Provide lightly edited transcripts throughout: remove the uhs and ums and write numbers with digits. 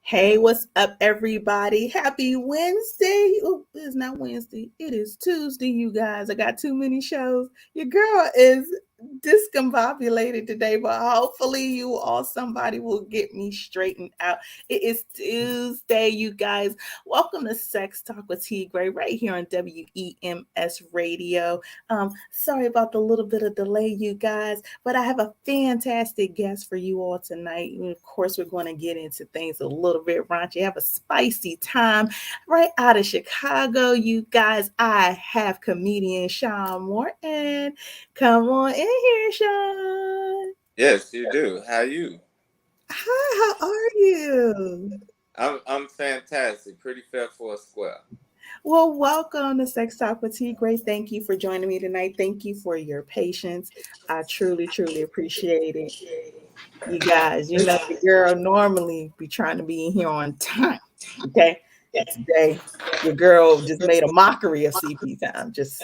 Hey, what's up, everybody? Happy Wednesday. Oh, it's not Wednesday. It is Tuesday, you guys. I got too many shows. Your girl is discombobulated today, but hopefully you all, somebody will get me straightened out. It is Tuesday, you guys. Welcome to Sex Talk with T. Graye right here on WEMS Radio. Sorry about the little bit of delay, you guys, but I have a fantastic guest for you all tonight. And of course, we're going to get into things a little bit raunchy. Have a spicy time right out of Chicago, you guys. I have comedian Shawn Morton. Come on in here, Shawn. Yes, you do. How are you? Hi, how are you? I'm fantastic. Pretty fair for a square. Well, welcome to Sex Talk with T. Graye. Thank you for joining me tonight. Thank you for your patience. I truly, truly appreciate it. You guys, the girl normally be trying to be in here on time. Okay. But today, your girl just made a mockery of CP time. Just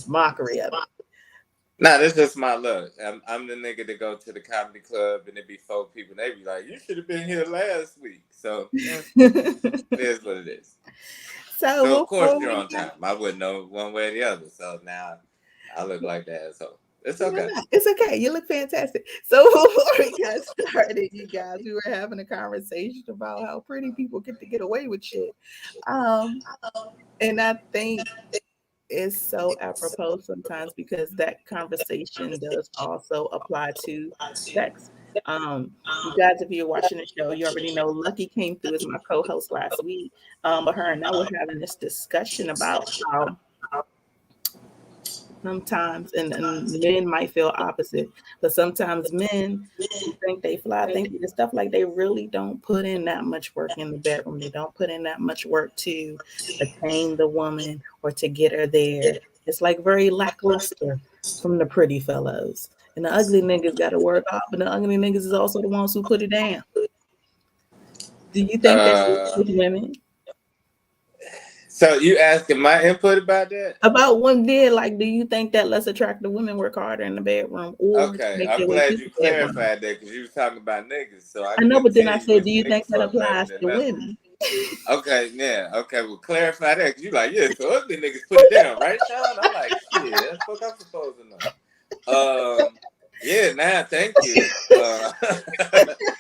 mockery of it. Nah, that's just my luck. I'm the nigga that go to the comedy club and it be 4 people. They be like, "You should have been here last week." So it is what it is. So of course you're on time. I wouldn't know one way or the other. So now I look like the asshole. It's okay. It's okay. You look fantastic. So before we got started, you guys, we were having a conversation about how pretty people get away with shit. And I think it's so apropos sometimes because that conversation does also apply to sex. You guys, if you're watching the show, you already know Lucky came through as my co-host last week. But her and I were having this discussion about how sometimes, and men might feel opposite, but sometimes men who think they fly, think and stuff like they really don't put in that much work in the bedroom. They don't put in that much work to attain the woman or to get her there. It's like very lackluster from the pretty fellows. And the ugly niggas got to work off, and the ugly niggas is also the ones who put it down. Do you think that with women? So you asking my input about that? About women, like, do you think that less attractive women work harder in the bedroom? Or Okay, I'm glad you clarified that because you was talking about niggas. So I know, but then I said, do you think that applies to women? Okay, yeah, okay, well clarify that because you like, yeah, so ugly niggas put it down, right, Shawn? I'm like, shit, that's what I'm supposed to know. Yeah, nah, thank you.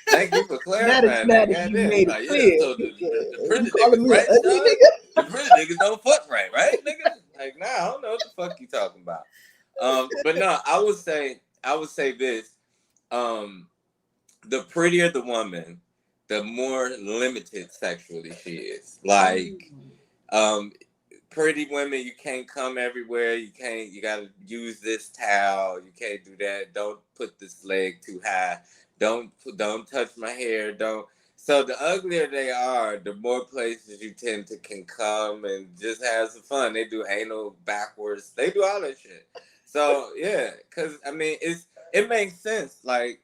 Thank you for clarifying that. Goddamn, like, yeah, so the pretty niggas, right, Shawn? The pretty niggas don't fuck right, nigga? Like, nah, I don't know what the fuck you talking about. But no, I would say this. The prettier the woman, the more limited sexually she is. Like, pretty women, you can't come everywhere. You gotta use this towel. You can't do that. Don't put this leg too high. Don't touch my hair. Don't. So the uglier they are, the more places you tend to can come and just have some fun. They do anal backwards. They do all that shit. So yeah, because I mean, it makes sense. Like,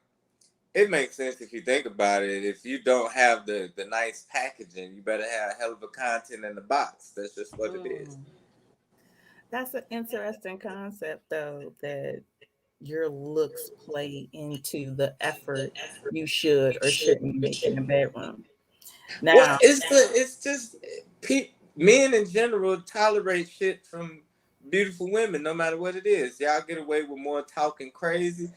it makes sense if you think about it. If you don't have the nice packaging, you better have a hell of a content in the box. That's just what it is. That's an interesting concept, though, that your looks play into the effort you should or shouldn't make in the bedroom. Now, well, it's just men in general tolerate shit from beautiful women, no matter what it is. Y'all get away with more talking crazy.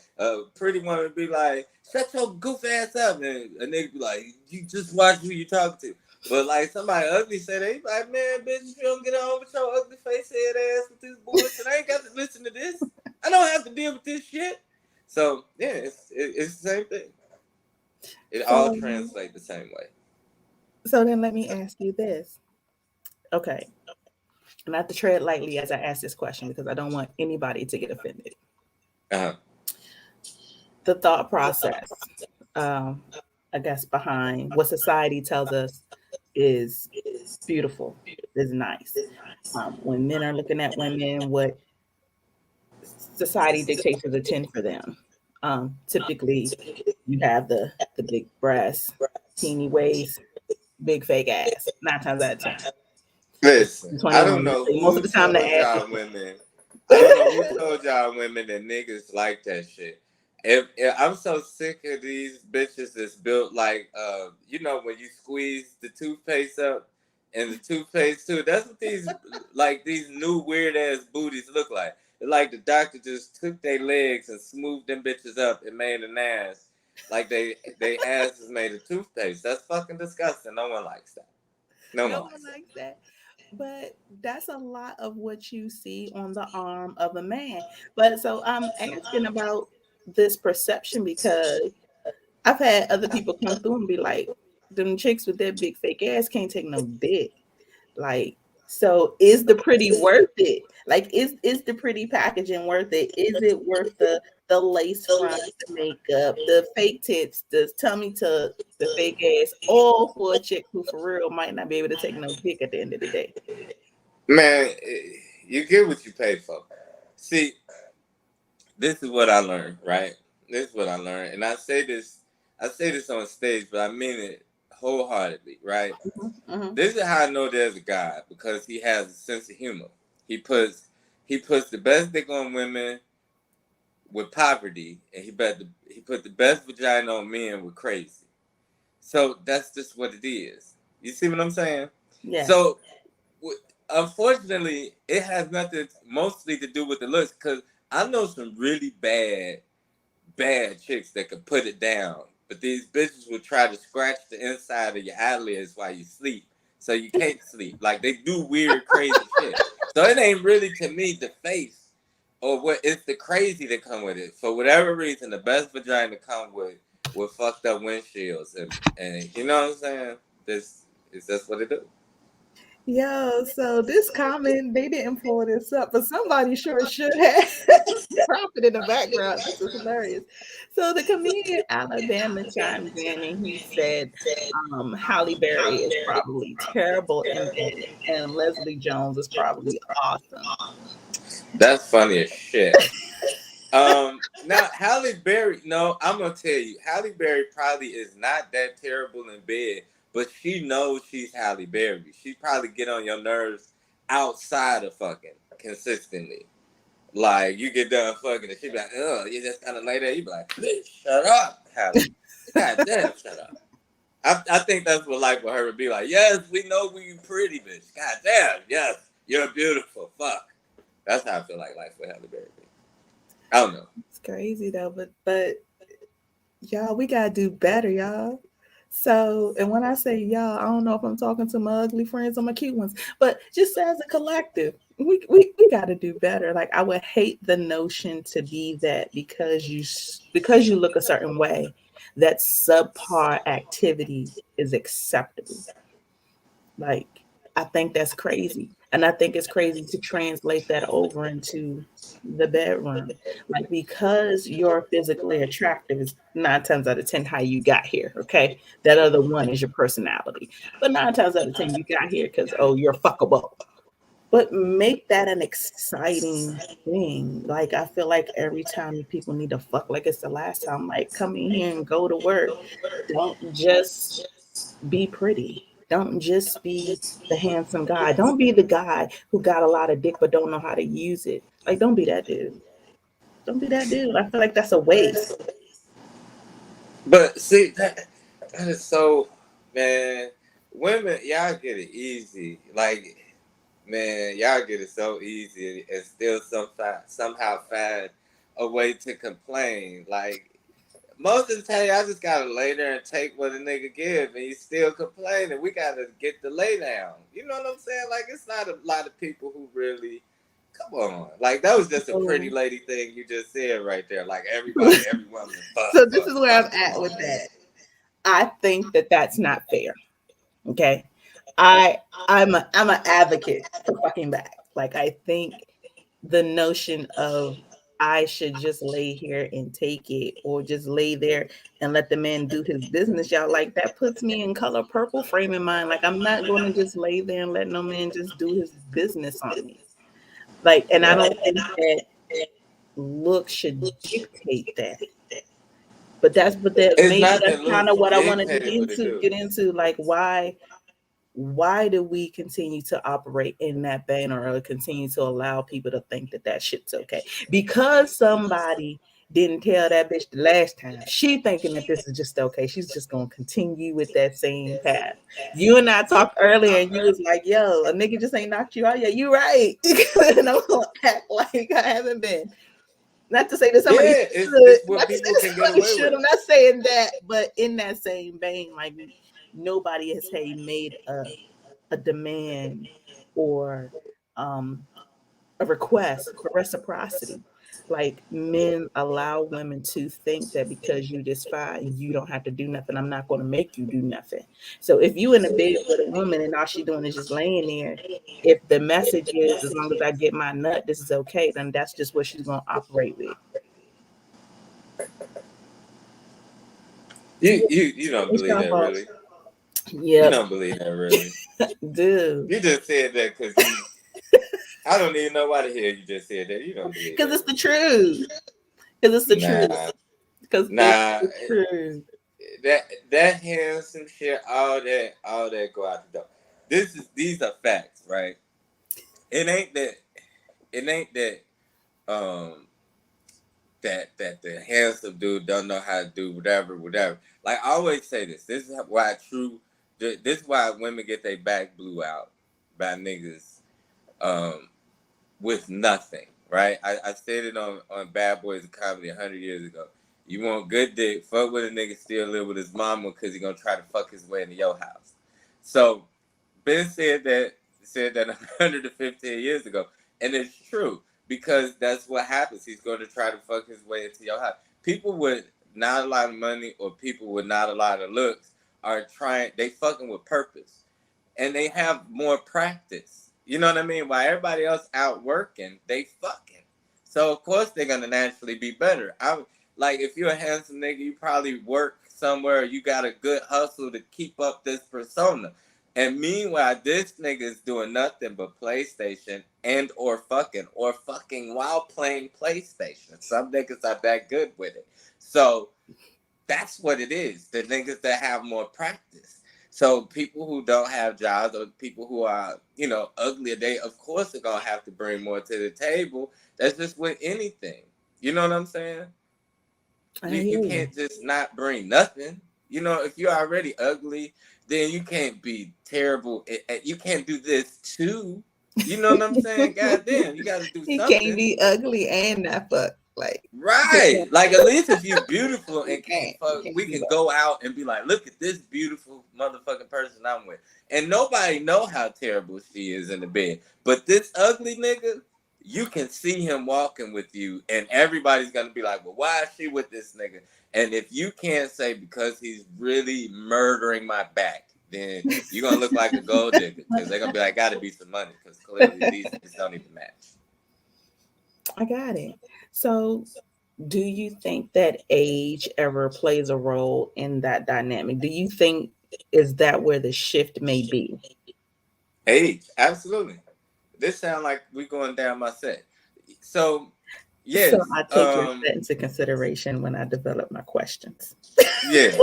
Pretty woman be like, "Shut your goof ass up," and a nigga be like, "You just watch who you talk to." But like somebody ugly say, they like, "Man, bitch, if you don't get on with your ugly face head ass with this bullshit, I ain't got to listen to this. I don't have to deal with this shit." So yeah, it's the same thing. It all translates the same way. So then let me ask you this. Okay. And I have to tread lightly as I ask this question because I don't want anybody to get offended. Uh-huh. The thought process, I guess, behind what society tells us is beautiful, is nice. When men are looking at women, what society dictates is a 10 for them. Typically, you have the big breasts, teeny waist, big fake ass. 9 times out of 10. Listen, I don't know most of the time the ass. Women. I don't know who told y'all women that niggas like that shit. If I'm so sick of these bitches that's built like, when you squeeze toothpaste up and the toothpaste too. That's what these new weird ass booties look like. It's like the doctor just took their legs and smoothed them bitches up and made an ass. Like they ass is made of toothpaste. That's fucking disgusting. No one likes that. No No one one likes that. likes that. But that's a lot of what you see on the arm of a man. But so I'm asking about this perception because I've had other people come through and be like, them chicks with that big fake ass can't take no dick. Like, so is the pretty worth it? Like, is the pretty packaging worth it? Is it worth the lace front, the makeup, the fake tits, the tummy tuck, the fake ass, all for a chick who for real might not be able to take no dick at the end of the day? Man, you get what you pay for. See, this is what I learned, right? This is what I learned, and I say this on stage, but I mean it wholeheartedly, right? Mm-hmm. This is how I know there's a God because he has a sense of humor. He puts he puts the best dick on women with poverty, and he put the best vagina on men with crazy. So that's just what it is. You see what I'm saying? Yes. So unfortunately, it has nothing mostly to do with the looks because I know some really bad chicks that could put it down. But these bitches will try to scratch the inside of your eyelids while you sleep. So you can't sleep. Like they do weird, crazy shit. So it ain't really to me the face or what it's the crazy that come with it. For whatever reason, the best vagina come with fucked up windshields and you know what I'm saying? This is that's what it do. Yo, so this comment, they didn't pull this up, but somebody sure should have. Profit in the background. This is hilarious. So the comedian Alabama chimed in and he said, Halle Berry is probably terrible in bed, and Leslie Jones is probably awesome. That's funny as shit. Now Halle Berry, no, I'm gonna tell you, Halle Berry probably is not that terrible in bed, but she knows she's Halle Berry. She probably get on your nerves outside of fucking consistently. Like you get done fucking and she be like, oh, you just gotta lay there. You be like, bitch, shut up, Halle. God damn, shut up. I think that's what life with her would be like. Yes, we know we pretty, bitch. God damn, yes, you're beautiful. Fuck. That's how I feel like life with Halle Berry. I don't know. It's crazy though, but y'all, we gotta do better, y'all. So, and when I say y'all, I don't know if I'm talking to my ugly friends or my cute ones, but just as a collective, we got to do better. Like I would hate the notion to be that because you look a certain way, that subpar activity is acceptable. Like, I think that's crazy. And I think it's crazy to translate that over into the bedroom. Like, because you're physically attractive is 9 times out of 10 how you got here. Okay. That other one is your personality. But 9 times out of 10, you got here because, oh, you're fuckable. But make that an exciting thing. Like, I feel like every time people need to fuck like it's the last time, like, come in here and go to work. Don't just be pretty. Don't just be the handsome guy. Don't be the guy who got a lot of dick but don't know how to use it. Like, don't be that dude. Don't be that dude. I feel like that's a waste. But see that is so man. Women, y'all get it easy. Like man, y'all get it so easy and still somehow find a way to complain. Like most of the time, y'all just gotta lay there and take what a nigga give, and you still complaining. We gotta get the lay down. You know what I'm saying? Like it's not a lot of people who really. Come on, like that was just a pretty So, lady thing you just said right there. Like everybody, every woman, fuck, so this fuck, is where I'm fuck. at with that. I think that that's not fair. Okay. I I'm an advocate for fucking back. Like I think the notion of I should just lay here and take it or just lay there and let the man do his business, y'all, like that puts me in color purple frame in mind. Like I'm not going to just lay there and let no man just do his business on me. Like, and I don't think that look should dictate that. But It's maybe not that's that kind looks of what I want to get dictated what it into. do. Get into like why do we continue to operate in that banner or continue to allow people to think that that shit's okay? Because somebody didn't tell that bitch the last time. She thinking that this is just okay. She's just gonna continue with that same path. You and I talked earlier, and you was like, "Yo, a nigga just ain't knocked you out yet." You right, and I'm gonna act like I haven't been. Not to say that somebody Yeah, should. it's what Not to say people that can get somebody away should. with. I'm not saying that, but in that same vein, like nobody has made a demand or a request for reciprocity. Like men allow women to think that because you just fine, you don't have to do nothing. I'm not going to make you do nothing. So if you in a bed with a woman and all she doing is just laying there, if the message is as long as I get my nut, this is okay, then that's just what she's going to operate with. You don't It's believe your that, fault. really? You Yep, don't believe that, really? dude. You just said that because you. I don't even know why the hell you just said that. You don't believe Because that, it's the really? truth. Because it's the truth. Nah, Because it's nah. the truth. That handsome shit, all that go out the door. These are facts, right? It ain't that. It ain't that. Um, that the handsome dude don't know how to do whatever. Like I always say this. This is why This is why women get their back blew out by niggas um, with nothing. Right? I said it on Bad Boys of Comedy 100 years ago. You want good dick? Fuck with a nigga still live with his mama because he gonna try to fuck his way into your house. So Ben said that 115 years ago, and it's true because that's what happens. He's going to try to fuck his way into your house. People with not a lot of money or people with not a lot of looks are trying. They fucking with purpose, and they have more practice. You know what I mean? While everybody else out working, they fucking. So of course they're gonna naturally be better. I like if you're a handsome nigga, you probably work somewhere. You got a good hustle to keep up this persona. And meanwhile, this nigga is doing nothing but PlayStation and or fucking while playing PlayStation. Some niggas are that good with it. So that's what it is. The niggas that have more practice. So people who don't have jobs or people who are, uglier, they of course are gonna have to bring more to the table. That's just with anything. You know what I'm saying? I You hear you. can't just not bring nothing. If you're already ugly, then you can't be terrible. You can't do this too. You know what I'm saying? God damn, you got to do He can't something. be ugly and not fuck. Like Right. Like at least if you beautiful you and can't can't. You fuck, can't we do can that. go out and be like, look at this beautiful motherfucking person I'm with. And nobody know how terrible she is in the bed. But this ugly nigga, you can see him walking with you and everybody's gonna be like, well, why is she with this nigga? And if you can't say because he's really murdering my back, then you're gonna look like a gold digger because they're gonna be like, gotta be some money because clearly these things don't even match. I got it. So, do you think that age ever plays a role in that dynamic? Do you think is that where the shift may be? Age, absolutely. This sound like we going down my set. So, So yes, I take your set into consideration when I develop my questions. yes.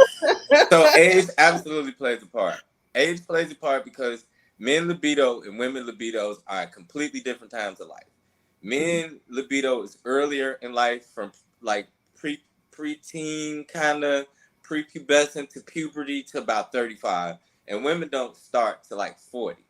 So age absolutely plays a part. Age plays a part because men libido and women libidos are at completely different times of life. Men libido is earlier in life from like preteen kind of prepubescent to puberty to about 35, and women don't start to like 40.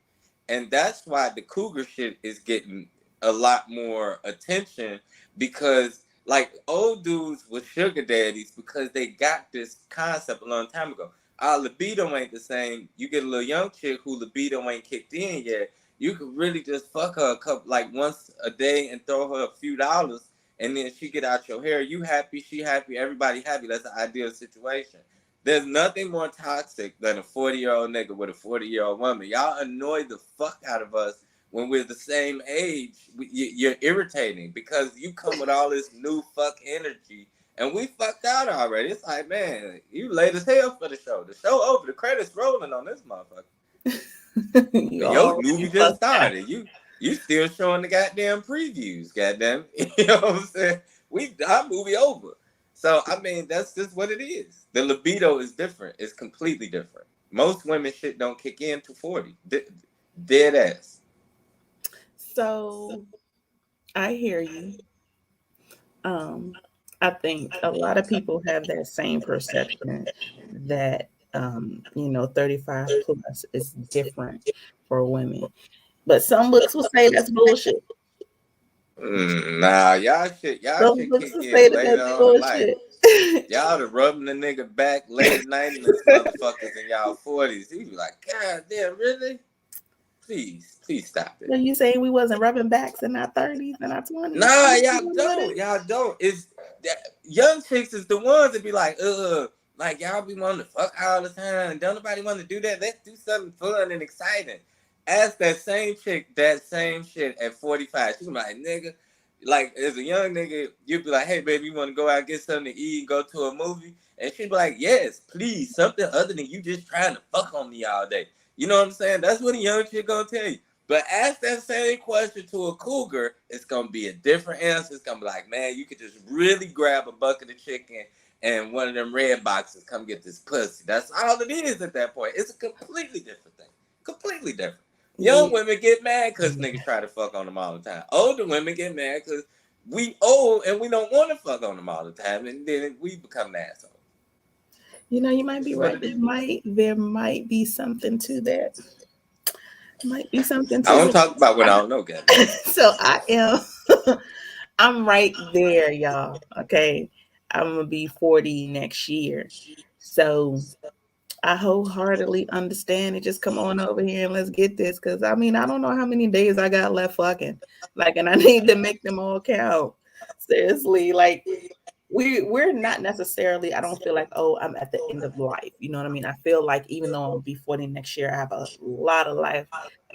And that's why the cougar shit is getting a lot more attention because like old dudes with sugar daddies because they got this concept a long time ago. Our libido ain't the same. You get a little young chick who libido ain't kicked in yet. You could really just fuck her a couple like once a day and throw her a few dollars, and then she get out your hair. You happy, she happy, everybody happy. That's the ideal situation. There's nothing more toxic than a 40-year-old nigga with a 40-year-old woman. Y'all annoy the fuck out of us when we're the same age. You're irritating because you come with all this new fuck energy, and we fucked out already. It's like, man, you late as hell for the show. The show over. The credits rolling on this motherfucker. You And your already movie just fucked up. started. You still showing the goddamn previews, goddamn. You know what I'm saying? Our movie over. So I mean, that's just what it is. The libido is different. It's completely different. Most women shit don't kick in to 40. Dead ass. So I hear you. Um, I think a lot of people have that same perception that 35 plus is different for women. But some books will say that's bullshit. Nah, y'all Some should books kick will say in that later that's on in life. bullshit. Y'all to rubbing the nigga back late at night in this motherfuckers in y'all 40s. He be like, God damn, really? Please stop it. So you saying we wasn't rubbing backs in our 30s and our 20s? Nah, y'all don't. It's that young chicks is the ones that be like y'all be wanting to fuck all the time. Don't nobody want to do that. Let's do something fun and exciting. Ask that same chick that same shit at 45. She be like, nigga, like as a young nigga, you'd be like, hey baby, you want to go out and get something to eat and go to a movie? And she'd be like, yes, please, something other than you just trying to fuck on me all day. You know what I'm saying? That's what a young chick gonna tell you. But ask that same question to a cougar, it's gonna be a different answer. It's gonna be like, man, you could just really grab a bucket of chicken and one of them red boxes, come get this pussy. That's all it is at that point. It's a completely different thing. Completely different. Young women get mad because niggas try to fuck on them all the time. Older women get mad because we old and we don't want to fuck on them all the time, and then we become assholes. You might be right. There might be something to that. Might be something I to don't that. talk about what I don't know, goddamn. So I am I'm right there, y'all. Okay. I'm gonna be 40 next year. So I wholeheartedly understand it. Just come on over here and let's get this. Cause I mean, I don't know how many days I got left fucking. Like, and I need to make them all count. Seriously, like we're not necessarily, I don't feel like, oh, I'm at the end of life. You know what I mean? I feel like even though I'll be 40 next year, I have a lot of life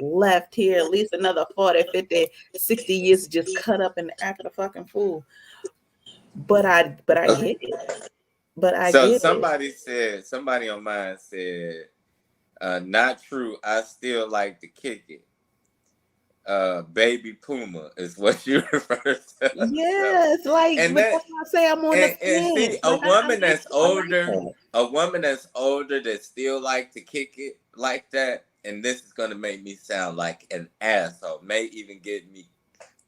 left here, at least another 40, 50, 60 years to just cut up and act a fucking fool. But I get it. But I So get it. somebody on mine said, not true. I still like to kick it. Baby Puma is what you refer to. So, Yes, like, and but that that's why I say I'm on the and see fence. Like I like it. I like that. a woman that's older that still like to kick it like that, and this is gonna make me sound like an asshole, may even get me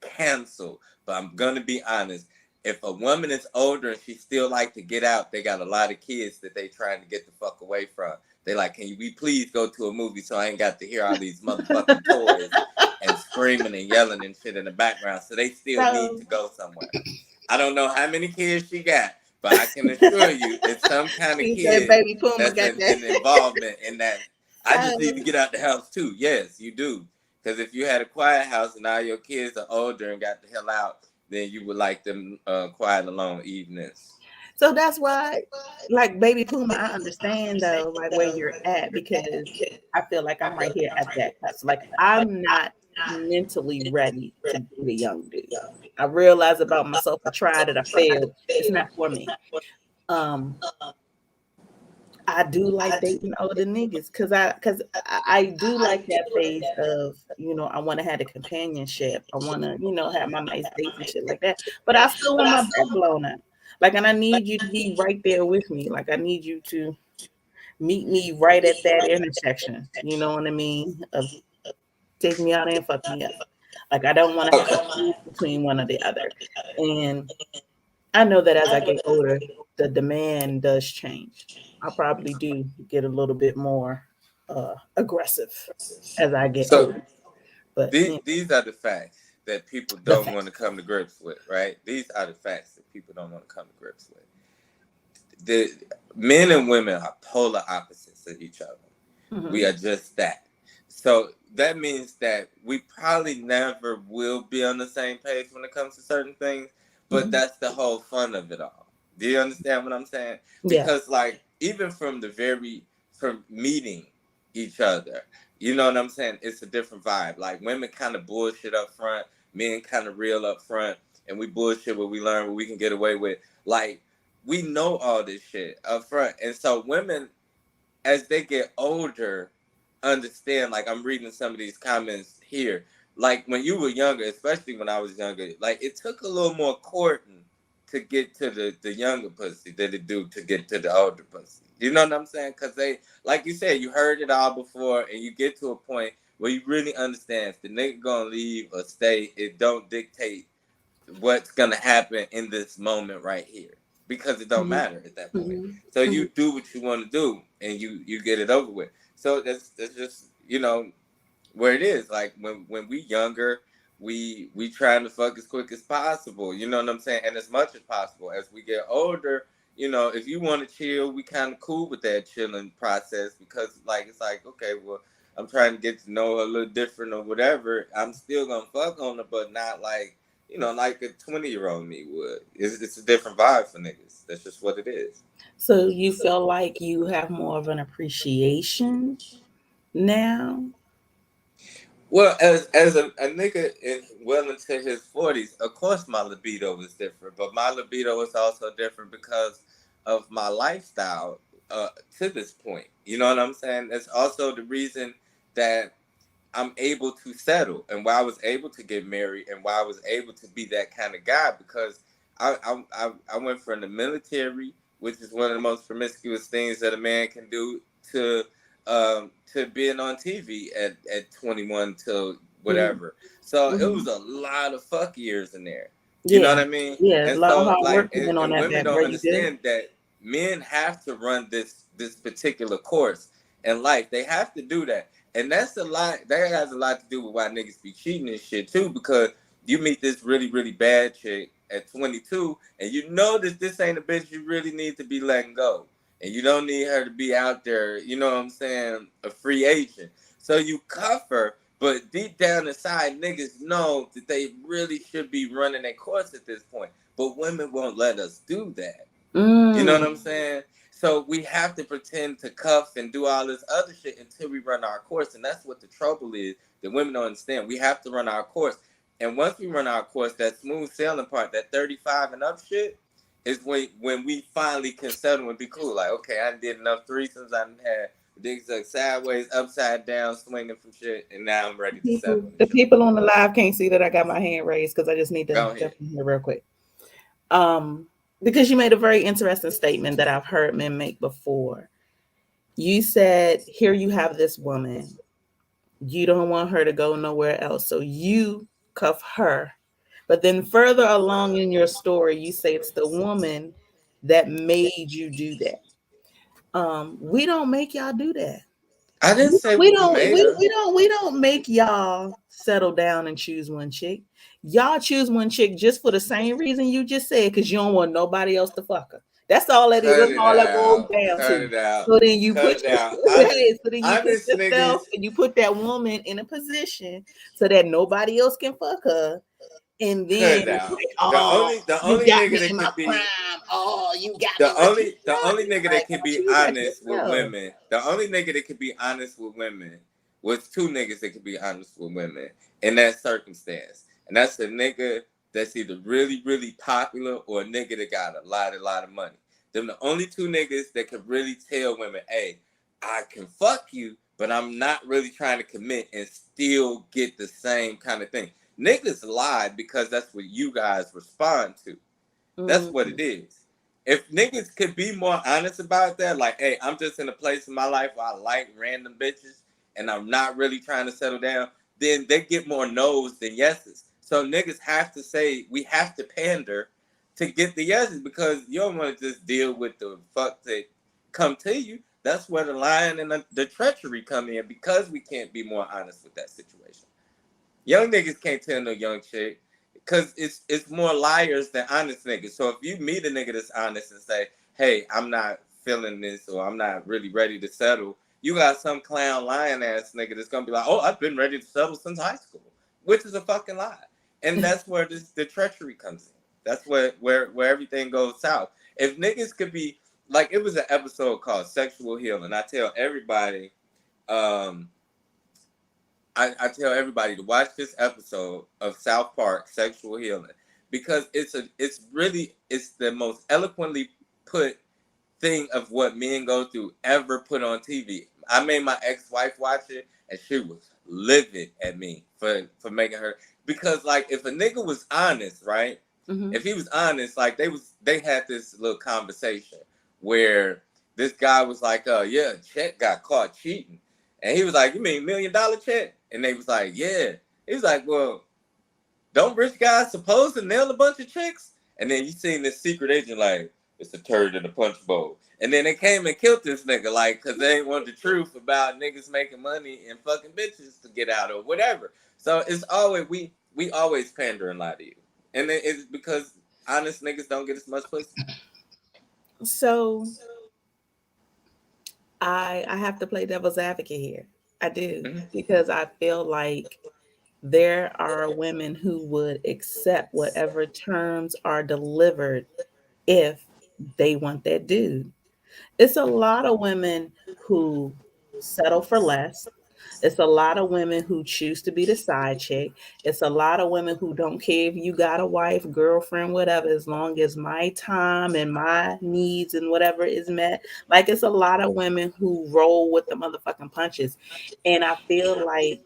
canceled. But I'm gonna be honest. If a woman is older and she still like to get out, they got a lot of kids that they trying to get the fuck away from. They like, can we please go to a movie so I ain't got to hear all these motherfucking toys and screaming and yelling and shit in the background. So they still need So to go somewhere. I don't know how many kids she got, but I can assure you it's some kind of she said, kid "Baby Puma that's got that." an involvement in that. I just need to So get out the house too. Yes, you do. Because if you had a quiet house and all your kids are older and got the hell out, then you would like them quiet alone evenings. So that's why, like Baby Puma, I understand though, like where you're at, because I feel like I'm right here at that cusp. Like I'm not mentally ready to date a young dude. I realize about myself. I tried it. I failed. It's not for me. Um, I do like dating older niggas because I do like that phase of I want to have a companionship. I want to have my nice dates and shit like that. But I still want my back blown out. Like, and I need you to be right there with me. Like, I need you to meet me right at that intersection. You know what I mean? Of take me out and fuck me up. Like, I don't want to have to choose between one or the other. And I know that as I get older, the demand does change. I probably do get a little bit more aggressive as I get So older. But these are the facts that people the don't fact, want to come to grips with, right? These are the facts that people don't want to come to grips with. The men and women are polar opposites of each other. We mhm, are just that. So that means that we probably never will be on the same page when it comes to certain things, but mhm, that's the whole fun of it all. Do you understand what I'm saying? yeah, Because like even from meeting each other, you know what I'm saying? It's a different vibe. Like women kind of bullshit up front, men kind of real up front, and we bullshit what we learn what we can get away with. Like we know all this shit up front. And so women as they get older, understand. Like I'm reading some of these comments here. Like when you were younger, especially when I was younger, like it took a little more courting to get to the younger pussy than it do to get to the older pussy. You know what I'm saying? Because they, like you said, you heard it all before, and you get to a point where you really understand if the nigga gonna leave or stay, it don't dictate what's gonna happen in this moment right here, because it don't Mhm. matter at that point. Mhm. So Mhm. you do what you want to do, and you get it over with. So that's just where it is. Like when we younger, we trying to fuck as quick as possible. You know what I'm saying? And as much as possible. As we get older, if you want to chill, we kind of cool with that chilling process, because like it's like, okay, well, I'm trying to get to know her a little different or whatever. I'm still gonna fuck on her, but not like like a 20-year-old me would. It's a different vibe for niggas. That's just what it is. So you feel like you have more of an appreciation now? Well, as a nigga well into his 40s, of course my libido is different, but my libido is also different because of my lifestyle uh, to this point. You know what I'm saying? That's also the reason that I'm able to settle, and why I was able to get married, and why I was able to be that kind of guy, because I went from the military, which is one of the most promiscuous things that a man can do, to being on TV at 21 till Mhm. whatever. So it Mhm. was a lot of fuck years in there. You know Yeah. what I mean? Yeah, a And lot of so hard like, work went on and that women back, don't girl. You did. understand that men have to run this particular course in life. They have to do that. And that's a lot. That has a lot to do with why niggas be cheating and shit too. Because you meet this really, really bad chick at 22, and you know that this ain't a bitch you really need to be letting go, and you don't need her to be out there. You know what I'm saying? A free agent. So you cuff her, but deep down inside, niggas know that they really should be running a course at this point. But women won't let us do that. You know what Mm. I'm saying? So we have to pretend to cuff and do all this other shit until we run our course. And that's what the trouble is that women don't understand. We have to run our course. And once we run our course, that smooth sailing part, that 35 and up shit, is when we finally can settle and be cool. Like, okay, I did enough threesomes. I done had dicks like sideways, upside down, swinging from shit. And now I'm ready to settle and The chill the people fuck on the out. live can't see that I got my hand raised because I just need to Go jump ahead. in here real quick. Um, because you made a very interesting statement that I've heard men make before. You said, "Here you have this woman. You don't want her to go nowhere else, so you cuff her." But then further along in your story, you say it's the woman that made you do that. We don't make y'all do that. I didn't We say we we don't made we, her. we don't we don't make y'all settle down and choose one chick. Y'all choose one chick just for the same reason you just said, because you don't want nobody else to fuck her. That's all that is. Cut That's it all that boils out. down Cut to. it out. So then you Cut put it out. Honest, hey, so then you put honest yourself niggas. and you put that woman in a position so that nobody else can fuck her. And Cut then it it's out. like, The oh, only the you only got nigga me that in my could be prime. Oh, you got me the when she's only the not. only It's nigga like, that could don't be you do that to honest with yourself? women. The only nigga that could be honest with women was two niggas that could be honest with women in that circumstance. And that's a nigga that's either really, really popular or a nigga that got a lot of money. Them the only two niggas that could really tell women, hey, I can fuck you, but I'm not really trying to commit and still get the same kind of thing. Niggas lie because that's what you guys respond to. That's what Mm. it is. If niggas could be more honest about that, like, hey, I'm just in a place in my life where I like random bitches and I'm not really trying to settle down, then they get more no's than yeses. So niggas have to say, we have to pander to get the yeses, because you don't want to just deal with the fuck that come to you. That's where the lying and the treachery come in, because we can't be more honest with that situation. Young niggas can't tell no young chick, because it's more liars than honest niggas. So if you meet a nigga that's honest and say, hey, I'm not feeling this, or I'm not really ready to settle, you got some clown lying ass nigga that's gonna be like, oh, I've been ready to settle since high school, which is a fucking lie. And that's where the treachery comes in. That's where everything goes south. If niggas could be like, it was an episode called Sexual Healing. I tell everybody, um, I tell everybody to watch this episode of South Park Sexual Healing, because it's the most eloquently put thing of what men go through ever put on TV. I made my ex-wife watch it, and she was livid at me for making her, because like, if a nigga was honest, right? Mhm. If he was honest, like, they had this little conversation where this guy was like, yeah, Chet got caught cheating. And he was like, you mean $1 million check? And they was like, yeah. He was like, well, Don't rich guys supposed to nail a bunch of chicks? And then you seen this secret agent like, it's a turd in a punch bowl. And then they came and killed this nigga, like, because they ain't want the truth about niggas making money and fucking bitches to get out or whatever. So it's always, we always pander and lie to you. And then it's because honest niggas don't get as much pussy. So I have to play devil's advocate here. I do, Mm-hmm. because I feel like there are women who would accept whatever terms are delivered if they want that dude. It's a lot of women who settle for less. It's a lot of women who choose to be the side chick. It's a lot of women who don't care if you got a wife, girlfriend, whatever, as long as my time and my needs and whatever is met. Like, it's a lot of women who roll with the motherfucking punches. And I feel like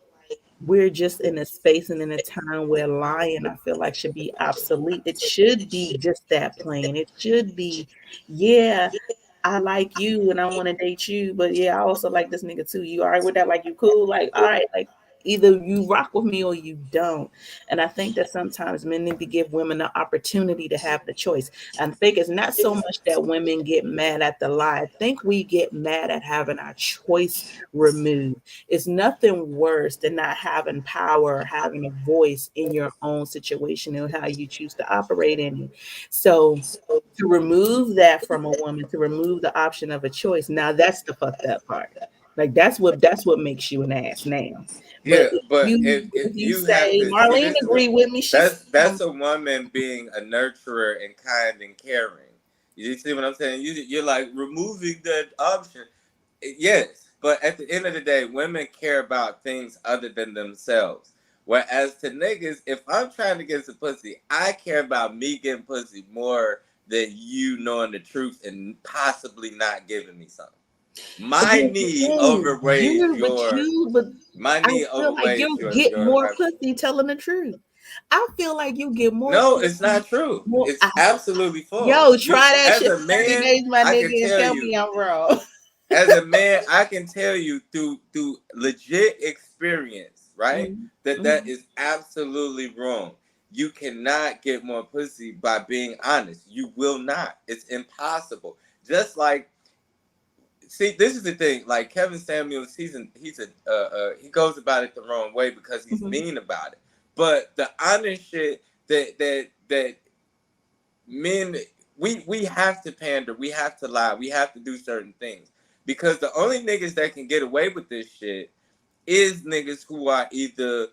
we're just in a space and in a time where lying, I feel like, should be obsolete. It should be just that plain. It should be, yeah, I like you and I want to date you, but yeah, I also like this nigga too. You all right with that? Like, you cool? Like, all right, like, either you rock with me or you don't. And I think that sometimes men need to give women the opportunity to have the choice. I think it's not so much that women get mad at the lie. I think we get mad at having our choice removed. It's nothing worse than not having power or having a voice in your own situation and how you choose to operate in it. So to remove that from a woman, to remove the option of a choice, now that's the fucked up part. Like, that's what makes you an ass now. But Yeah, but if if you you have say to see, Marlene this is agree what with me, she's that's a woman being a nurturer and kind and caring. You see what I'm saying? You're like removing that option. Yes, but at the end of the day, women care about things other than themselves. Whereas to niggas, if I'm trying to get some pussy, I care about me getting pussy more than you knowing the truth and possibly not giving me something. but My here's the need thing. overweighs your But my I need feel like overweighs you get your more option. pussy telling the truth. I feel like you get more No, it's pussy. not true. More, It's absolutely false. yo, You try that as shit a for 30 man, days, my I can nigga, and tell tell you. me I'm wrong. As a man, I can tell you through legit experience, right? Mhm, That mhm, is absolutely wrong. You cannot get more pussy by being honest. You will not. It's impossible. Just like, see, this is the thing. Like Kevin Samuels, he goes about it the wrong way because he's mhm. mean about it. But the honest shit that men, we have to pander, we have to lie, we have to do certain things because the only niggas that can get away with this shit is niggas who are either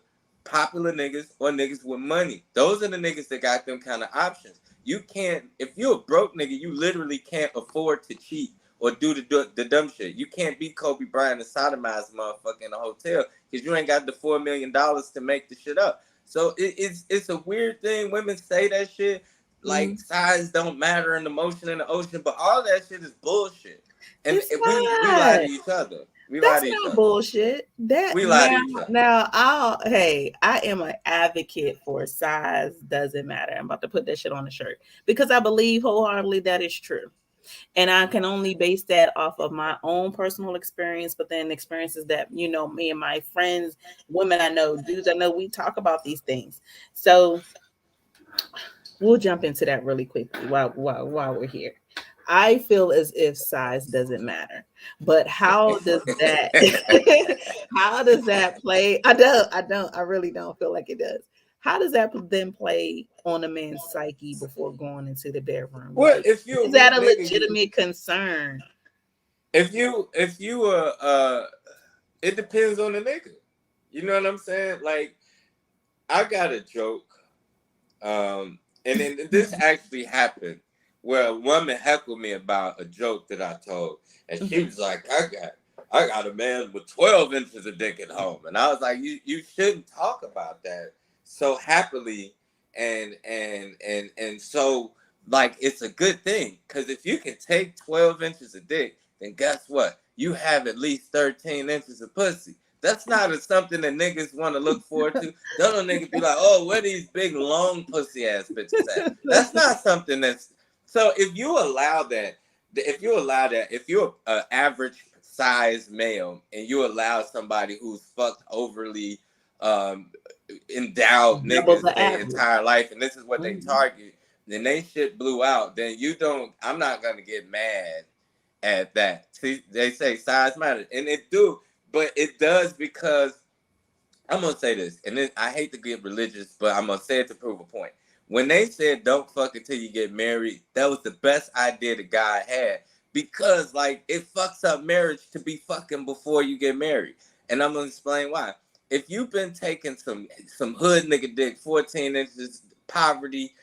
popular niggas or niggas with money. Those are the niggas that got them kind of options. You can't, if you're a broke nigga, you literally can't afford to cheat or do the dumb shit. You can't be Kobe Bryant and sodomize a motherfucker in a hotel because you ain't got the $4 million to make the shit up. So it's a weird thing. Women say that shit like Mhm. size don't matter in the motion in the ocean, but all that shit is bullshit. And It's we lie not. to each other. We lie That's to each not other. bullshit. That We lie to now, each other. now I'll hey, I am an advocate for size doesn't matter. I'm about to put that shit on the shirt because I believe wholeheartedly that is true. And I can only base that off of my own personal experience, but then experiences that, me and my friends, women I know, dudes I know, we talk about these things. So we'll jump into that really quickly while we're here. I feel as if size doesn't matter, but how does that how does that play? I really don't feel like it does. How does that then play on a man's psyche before going into the bedroom? Well, Like, if you're a is that weak a nigga, you legitimate concern? if you it depends on the nigga. You know what I'm saying? Like I got a joke, and then this actually happened where a woman heckled me about a joke that I told, and she was like, I got a man with 12 inches of dick at home. And I was like, you shouldn't talk about that so happily and so like it's a good thing. Cause if you can take 12 inches of dick, then guess what? You have at least 13 inches of pussy. That's not something that niggas want to look forward to. Don't no niggas be like, oh, where these big long pussy ass bitches at? That's not something that's so if you're an average size male and you allow somebody who's fucked overly endowed Double niggas the their average. entire life, and this is what they Mhm. target, then they shit blew out, then I'm not gonna get mad at that. See, they say size matters, and it do, but it does because I'm gonna say this, and then I hate to get religious, but I'm gonna say it to prove a point. When they said don't fuck until you get married, that was the best idea the guy had because like it fucks up marriage to be fucking before you get married. And I'm gonna explain why. If you've been taking some hood nigga dick, 14 inches, poverty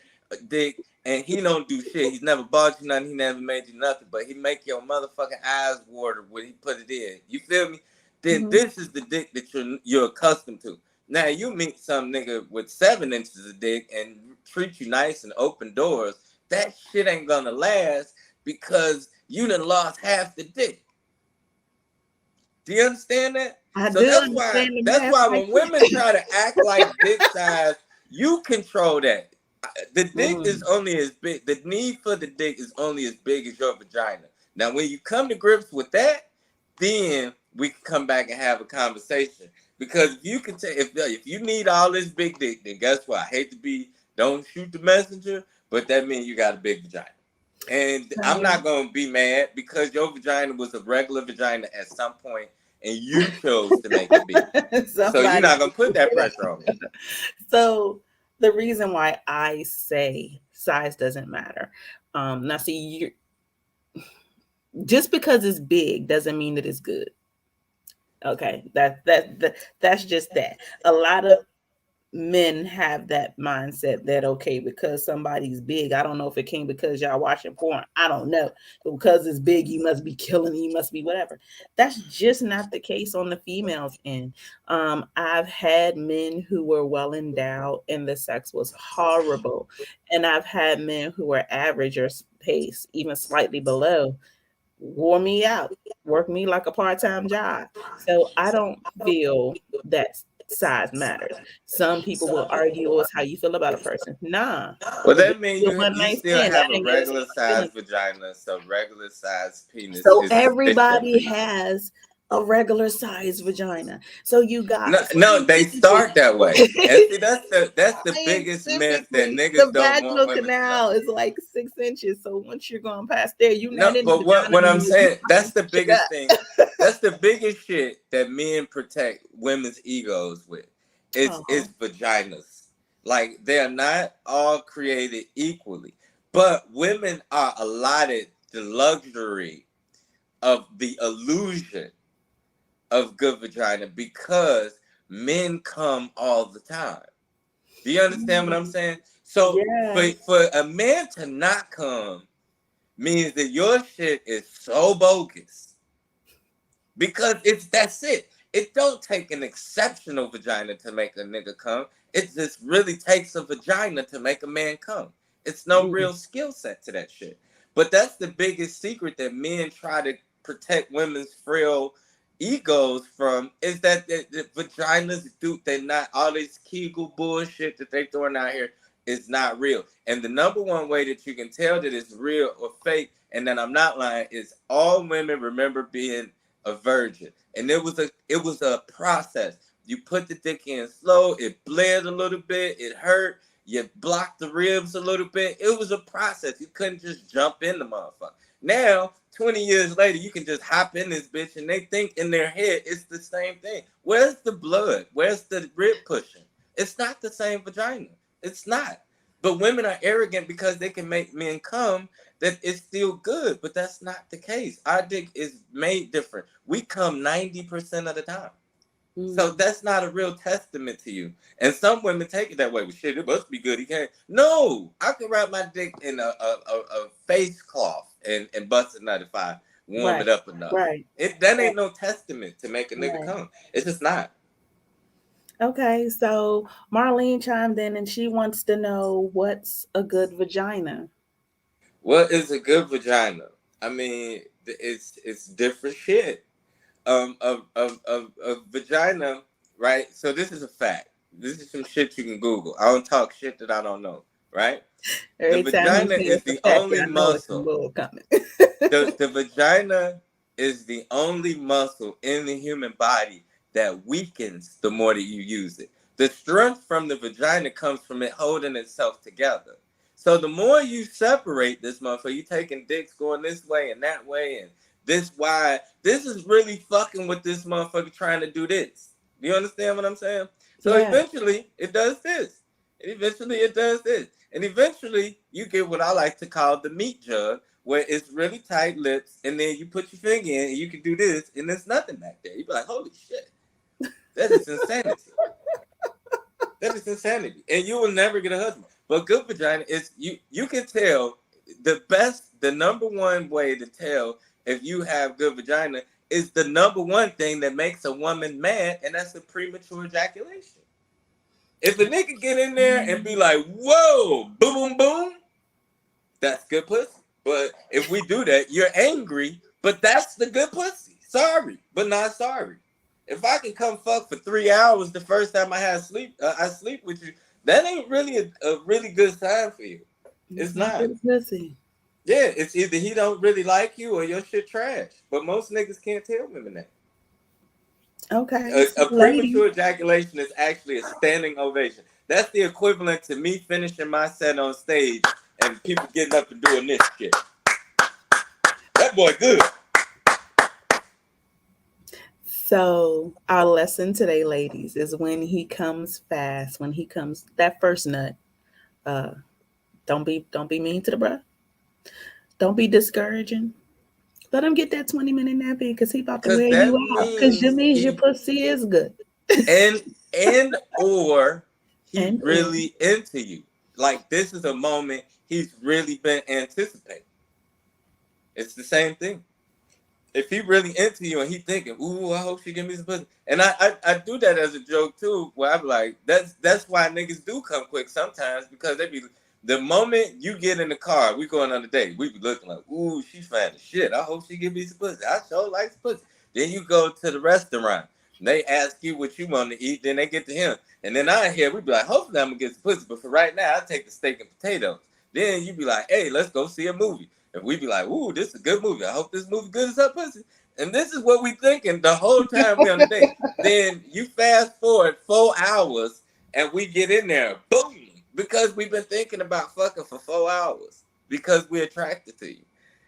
dick, and he don't do shit, he's never bought you nothing, he never made you nothing, but he make your motherfucking eyes water when he put it in. You feel me? Then Mhm. this is the dick that you're accustomed to. Now you meet some nigga with 7 inches of dick and treat you nice and open doors. That shit ain't gonna last because you done lost half the dick. Do you understand that? I So do understand the that's math why like when women try to act like dick size, you control that. The dick mm. is only as big. The need for the dick is only as big as your vagina. Now, when you come to grips with that, then we can come back and have a conversation. Because if you can if you need all this big dick, then guess what? I hate to be don't shoot the messenger, but that means you got a big vagina. And I'm So, not gonna be mad because your vagina was a regular vagina at some point, and you chose to make it big. So you're somebody not gonna put that pressure on me. so the reason why I say size doesn't matter. Now see you just because it's big doesn't mean that it's good. Okay. That's just that. A lot of men have that mindset that okay, because somebody's big, I don't know if it came because y'all watching porn, I don't know, but because it's big you must be killing, you must be whatever. That's just not the case on the females end. I've had men who were well endowed and the sex was horrible, and I've had men who were average or pace even slightly below, wore me out, work me like a part-time job. So I don't feel that size matters. Some people will argue, oh, it's how you feel about a person. Nah. Well, If it that means be a you one you night still stand, I have a didn't get a regular feeling. size vagina, so regular size penis So is sufficient for everybody you. has a regular size vagina. So you got No, no, some they people. start that way. And see, that's the biggest myth that Scientifically, niggas the don't want vaginal women to know. canal is like 6 inches. So once you're going past there, you're No, not in the but vagina what no I'm more. You saying, that's fucking the push biggest thing. it That's the biggest shit that men protect women's egos with. up. It's vaginas. Like they're not all created equally, but women are allotted the luxury of the illusion of good vagina because men come all the time. Do you understand what I'm saying? So Yes. for a man to not come means that your shit is so bogus because that's it. It don't take an exceptional vagina to make a nigga come. It just really takes a vagina to make a man come. It's no Mm. real skill set to that shit. But that's the biggest secret that men try to protect women's frail egos from is that the vaginas do they're not all this Kegel bullshit that they throwing out here is not real. And the number one way that you can tell that it's real or fake, and that I'm not lying, is all women remember being a virgin, and it was a process. You put the dick in slow, it bled a little bit, it hurt. You blocked the ribs a little bit. It was a process. You couldn't just jump in the motherfucker. Now, 20 years later, you can just hop in this bitch, and they think in their head it's the same thing. Where's the blood? Where's the rib pushing? It's not the same vagina. It's not. But women are arrogant because they can make men come that it's still good, but that's not the case. Our dick is made different. We come 90% of the time. So Mm. that's not a real testament to you. And some women take it that way. Well, shit, it must be good. He can't. No, I can wrap my dick in a face cloth and bust a nut if I warm Right. it up enough. Right. That Right. ain't no testament to make a nigga Right. come. It's just not. Okay. So Marlene chimed in and she wants to know what's a good vagina. What is a good vagina? I mean, it's different shit. Of vagina, right? So this is a fact. This is some shit you can Google. I don't talk shit that I don't know, right? The Every time you vagina say is it's a the fact, only I know it's some muscle. bull coming. The vagina is the only muscle in the human body that weakens the more that you use it. The strength from the vagina comes from it holding itself together. So the more you separate this motherfucker, you taking dicks going this way and that way and this wide, this is really fucking with this motherfucker trying to do this. Do you understand what I'm saying? So Yeah. eventually it does this. And eventually it does this. And eventually you get what I like to call the meat jug, where it's really tight lips, and then you put your finger in and you can do this, and there's nothing back there. You be like, holy shit. That is insanity. That is insanity. And you will never get a husband. But good vagina is you can tell the number one way to tell if you have good vagina is the number one thing that makes a woman mad, and that's a premature ejaculation. If a nigga get in there and be like, whoa, boom, boom, boom, that's good pussy. But if we do that, you're angry, but that's the good pussy. Sorry, but not sorry. If I can come fuck for 3 hours the first time I sleep with you, that ain't really a really good sign for you. It's not. Good pussy. Yeah, it's either he don't really like you or your shit trash. But most niggas can't tell women that. Okay. A Lady. premature ejaculation is actually a standing ovation. That's the equivalent to me finishing my set on stage and people getting up and doing this shit. That boy good. So our lesson today, ladies, is when he comes fast, when he comes that first nut, don't be mean to the bruh. Don't be discouraging. Let him get that 20-minute nappy because he about to Because wear that you out. Because you means your means pussy is good. and or he And really into you. Like this is a moment he's really been anticipating. It's the same thing. If he really into you and he thinking, ooh, I hope she give me some pussy. And I do that as a joke too, where I'm like, that's why niggas do come quick sometimes, because they be the moment you get in the car, we going on a date, we be looking like, ooh, she fine as shit. I hope she give me some pussy. I sure like some pussy. Then you go to the restaurant. And they ask you what you want to eat, then they get to him. And then I hear we be like, hopefully I'm gonna get some pussy, but for right now, I take the steak and potatoes. Then you be like, hey, let's go see a movie. And we be like, ooh, this is a good movie. I hope this movie good as her pussy. And this is what we thinking the whole time we on the date. Then you fast forward 4 hours and we get in there, boom, because we've been thinking about fucking for 4 hours because we're attracted to you.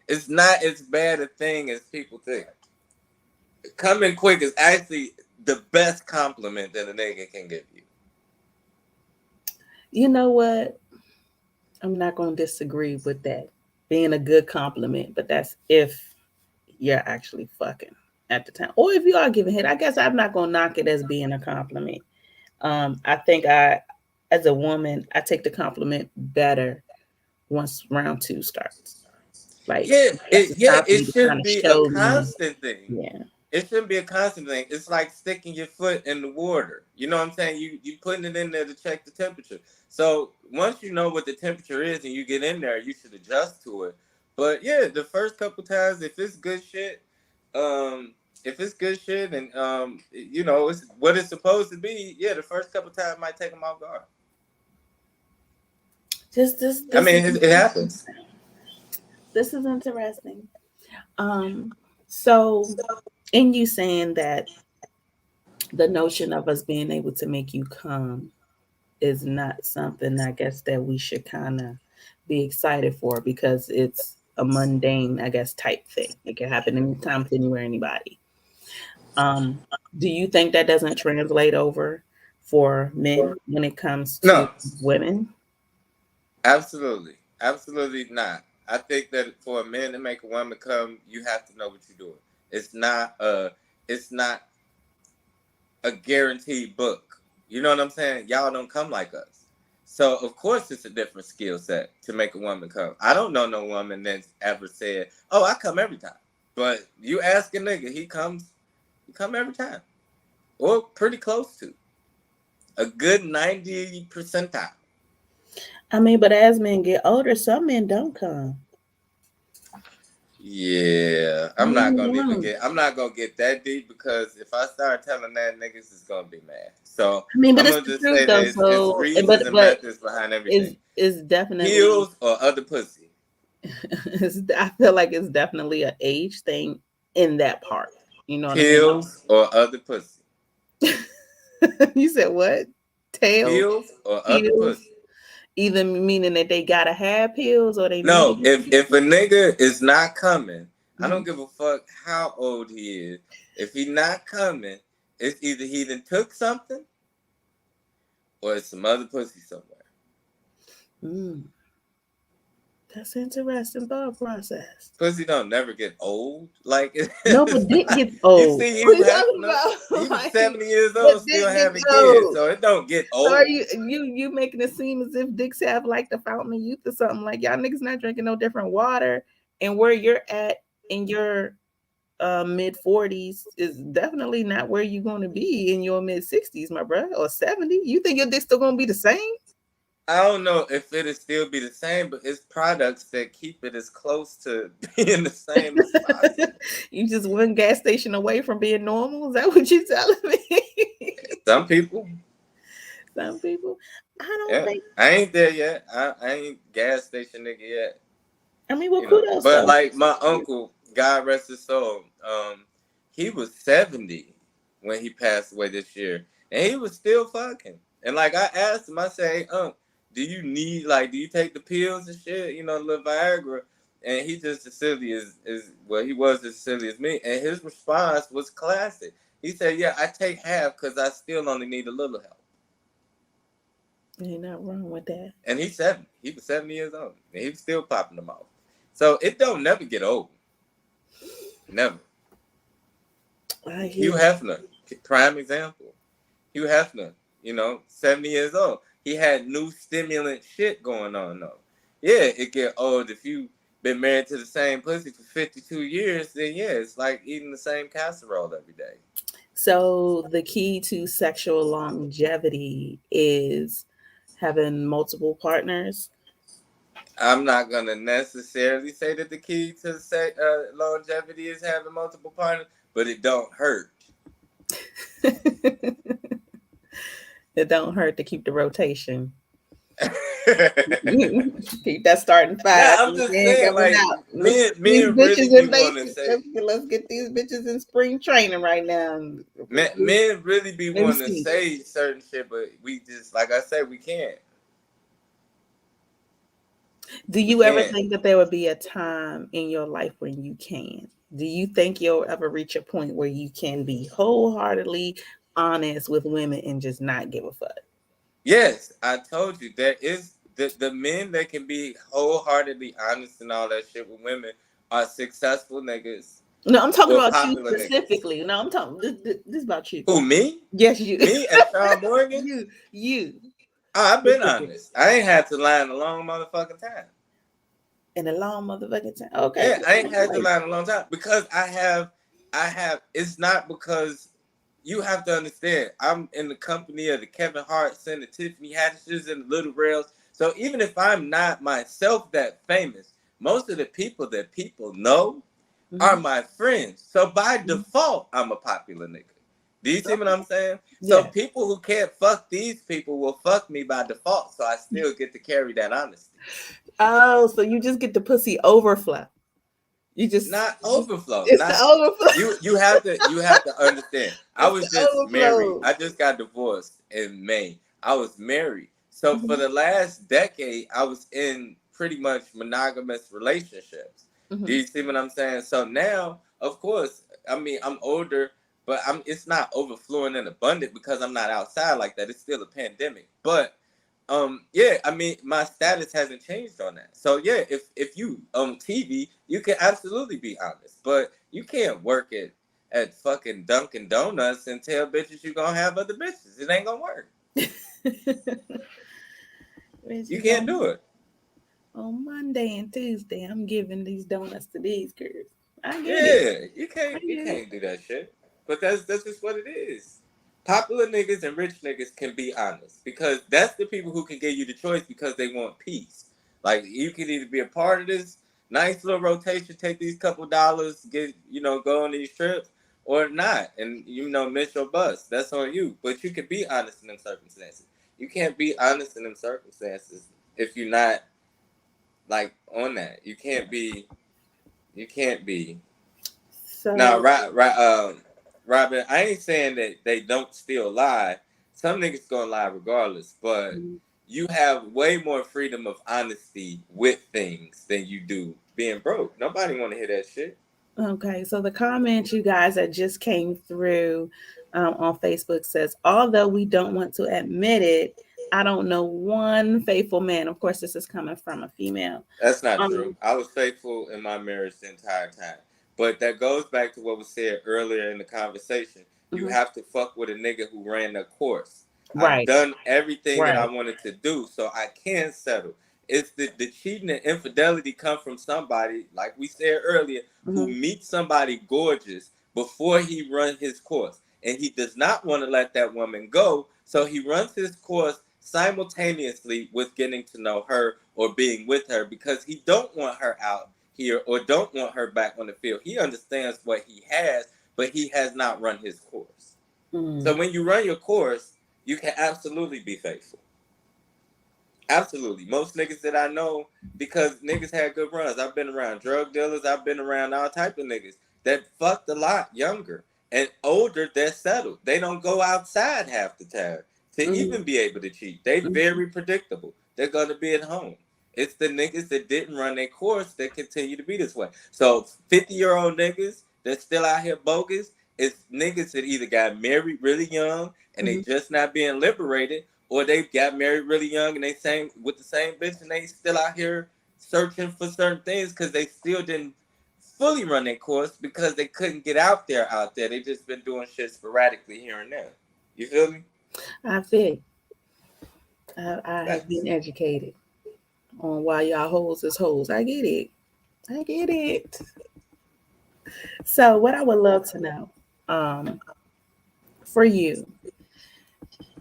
It's not as bad a thing as people think. Coming quick is actually the best compliment that a nigga can give you. you know what? I'm not going to disagree with that being a good compliment, but that's if you're actually fucking at the time. Or if you are giving head, I guess I'm not going to knock it as being a compliment. I think as a woman, I take the compliment better once round 2 starts. Like, Yeah, that's the time for it you to kind should of be a show me. constant thing. Yeah. It shouldn't be a constant thing. It's like sticking your foot in the water. You know what I'm saying? You putting it in there to check the temperature. So once you know what the temperature is and you get in there, you should adjust to it. But yeah, the first couple times, if it's good shit, and you know it's what it's supposed to be, yeah, the first couple times might take them off guard. I mean, it happens. This is interesting. So in you saying that the notion of us being able to make you come is not something I guess that we should kind of be excited for because it's a mundane, I guess, type thing. It can happen anytime, anywhere, anybody. Um, do you think that doesn't translate over for men when it comes to No, women? absolutely not. I think that for a man to make a woman come, you have to know what you're doing. It's not it's not a guaranteed book. You know what I'm saying? Y'all don't come like us. So of course it's a different skill set to make a woman come. I don't know no woman that's ever said, "Oh, I come every time." But you ask a nigga, he come every time, or pretty close to a good 90 percentile. I mean, but as men get older, some men don't come. Yeah, I'm not gonna get that deep because if I start telling that niggas is gonna be mad. So I mean, but I'm it's gonna the just truth say though. that it's So, reasons and but methods behind is everything. is definitely. Heels or other pussy. I feel like it's definitely an age thing in that part. You know what I mean? Pills or other pussy. You said what? Tails, Pills or other pills, pussy? either meaning that they gotta have pills or they No, need. if a nigga is not coming, I don't Mhm. give a fuck how old he is. If he not coming, it's either he done took something or it's some other pussy somewhere. Mm, that's interesting thought process. Pussy don't never get old. Like No, it's but dick not, gets you old. see What are Hugh you talking Hefner, he about? was Like, 70 years but old, still dick gets having kids, old. so it don't get So are old. you making it seem as if dicks have like the fountain of youth or something? Like y'all niggas not drinking no different water, and where you're at in your mid 40s is definitely not where you're going to be in your mid 60s, my bro, or 70. You think your dick's still going to be the same? I don't know if it'll still be the same, but it's products that keep it as close to being the same as possible. You just one gas station away from being normal. Is that what you're telling me? Some people, Some people, I don't yeah. think. I ain't there yet. I ain't gas station nigga yet. I mean, well, You know. kudos But though. like my uncle, God rest his soul, he was 70 when he passed away this year. And he was still fucking. And like I asked him, I say, do you need do you take the pills and shit? You know, the little Viagra. And he just as silly as well, he was as silly as me. And his response was classic. He said, yeah, I take half because I still only need a little help. Ain't nothing wrong with that. And he's 70. He was 70 years old. And he was still popping them off. So it don't never get old. Never. I Hugh hear. Hefner, prime example. Hugh Hefner, 70 years old. He had new stimulant shit going on though. Yeah, it get old if you been married to the same pussy for 52 years, then yeah, it's like eating the same casserole every day. So the key to sexual longevity is having multiple partners. I'm not gonna necessarily say that the key to longevity is having multiple partners, but it don't hurt. It don't hurt to keep the rotation. Keep that starting Nah, five I'm and just then saying, coming like, out. These men really bitches be in wanting to basic. say, Let's get these bitches in spring training right now. men really be Let me wanting to see. say certain shit, but we just, like I said, we can't. Do We you ever can't. think that there would be a time in your life when you can? Do you think you'll ever reach a point where you can be wholeheartedly honest with women and just not give a fuck? Yes, I told you there is the men that can be wholeheartedly honest and all that shit with women are successful niggas No, I'm talking or about you popular niggas. specifically. No, I'm talking this is about you. Who, me? Yes, you. Me and Shawn Morgan? you Oh, I've been specifically. honest. I ain't had to lie in a long motherfucking time. In a long motherfucking time. Okay. Yeah, I ain't had to lie in a long time because I have. It's not because you have to understand. I'm in the company of the Kevin Harts and the Tiffany Haddishes and the Little Rails. So even if I'm not myself that famous, most of the people that people know are Mhm. my friends. So by Mhm. default, I'm a popular nigga. Do you see what I'm saying? So Yeah. people who can't fuck these people will fuck me by default. So I still get to carry that honesty. Oh, so you just get the pussy overflow. You just Not overflow. it's the Not overflow. you have to understand. I It's was the just married. overflow. I just got divorced in May. I was married. So for Mhm. the last decade, I was in pretty much monogamous relationships. Do Mhm. you see what I'm saying? So now, of course, I mean I'm older, but it's not overflowing and abundant because I'm not outside like that. It's still a pandemic. But yeah, I mean my status hasn't changed on that. So yeah, if you on TV, you can absolutely be honest, but you can't work at fucking Dunkin' Donuts and tell bitches you gonna have other bitches. It ain't gonna work. You Bitches can't do it. on Monday and Tuesday, I'm giving these donuts to these girls. I get it. Yeah, you I can't you get it. can't do that shit. But that's just what it is. Popular niggas and rich niggas can be honest because that's the people who can give you the choice because they want peace. Like you can either be a part of this nice little rotation, take these couple dollars, go on these trips, or not, and miss your bus. That's on you. But you can be honest in them circumstances. You can't be honest in them circumstances if you're not like on that. You can't be. You can't be. Now, So right, Robin, I ain't saying that they don't still lie. some niggas gonna lie regardless, but Mhm. you have way more freedom of honesty with things than you do being broke. Nobody want to hear that shit. Okay, so the comment you guys that just came through on Facebook says, although we don't want to admit it, I don't know one faithful man. Of course, this is coming from a female. That's not true. Um, I was faithful in my marriage the entire time. But that goes back to what was said earlier in the conversation. You mhm. have to fuck with a nigga who ran the course. I've Right, done everything that I right. wanted to do, so I can settle. It's the cheating and infidelity come from somebody, like we said earlier, who Mhm, meets somebody gorgeous before he runs his course. And he does not want to let that woman go, so he runs his course simultaneously with getting to know her or being with her because he don't want her out here or don't want her back on the field. He understands what he has, but he has not run his course. So mm, when you run your course, you can absolutely be faithful. Absolutely. Most niggas that I know, because niggas had good runs. I've been around drug dealers. I've been around all type of niggas that fucked a lot younger. And older, they're settled. They don't go outside half the time to mhm, even be able to cheat. They mhm, very predictable. They're going to be at home. It's the niggas that didn't run their course that continue to be this way. So 50-year-old niggas that's still out here bogus, it's niggas that either got married really young and they mhm. just not being liberated, or they got married really young and they same with the same bitch and they still out here searching for certain things because they still didn't fully run their course because they couldn't get out there. They just been doing shit sporadically here and there. You feel me? I think I have Facts. been educated on why y'all hoes is hoes. I get it. I get it. So, what I would love to know, um, for you,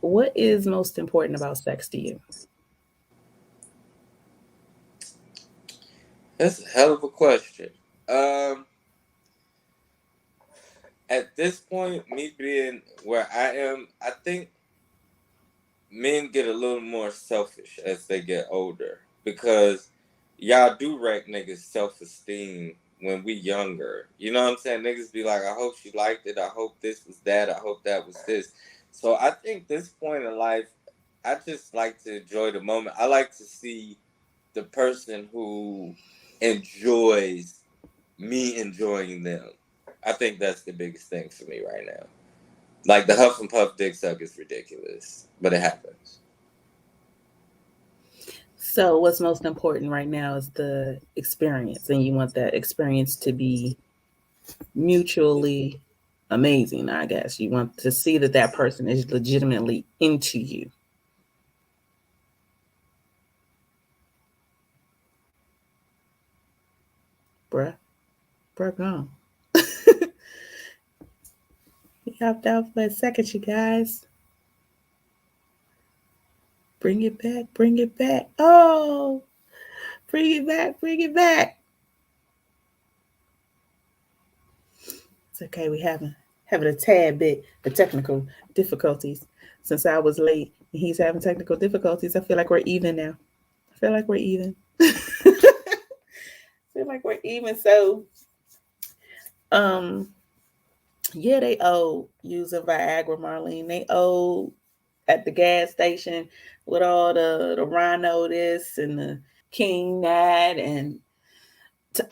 what is most important about sex to you? That's a hell of a question. Um, at this point, me being where I am, I think men get a little more selfish as they get older because y'all do rank niggas self esteem when we younger. You know what I'm saying? Niggas be like, I hope she liked it. I hope this was that. I hope that was this. So I think this point in life, I just like to enjoy the moment. I like to see the person who enjoys me enjoying them. I think that's the biggest thing for me right now. Like the huff and puff dick suck is ridiculous, but it happens. So, what's most important right now is the experience, and you want that experience to be mutually amazing. I guess you want to see that that person is legitimately into you, bruh. Bruh, gone. He hopped out for a second, you guys. Bring it back, bring it back. Oh, bring it back, bring it back. It's okay. We having a tad bit of technical difficulties since I was late and he's having technical difficulties. I feel like we're even now. I feel like we're even. I feel like we're even. So, um, yeah, they owe using Viagra, Marlene. They owe at the gas station with all the Rhino this and the King that and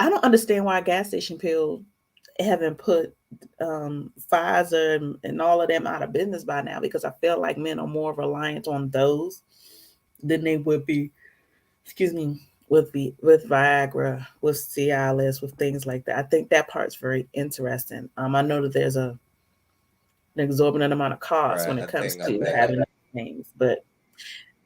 I don't understand why gas station pills haven't put Pfizer and all of them out of business by now because I feel like men are more reliant on those than they would be, excuse me, with Viagra, with Cialis, with things like that. I think that part's very interesting. I know that there's an exorbitant amount of cost Right. when it I comes think I to think having things, but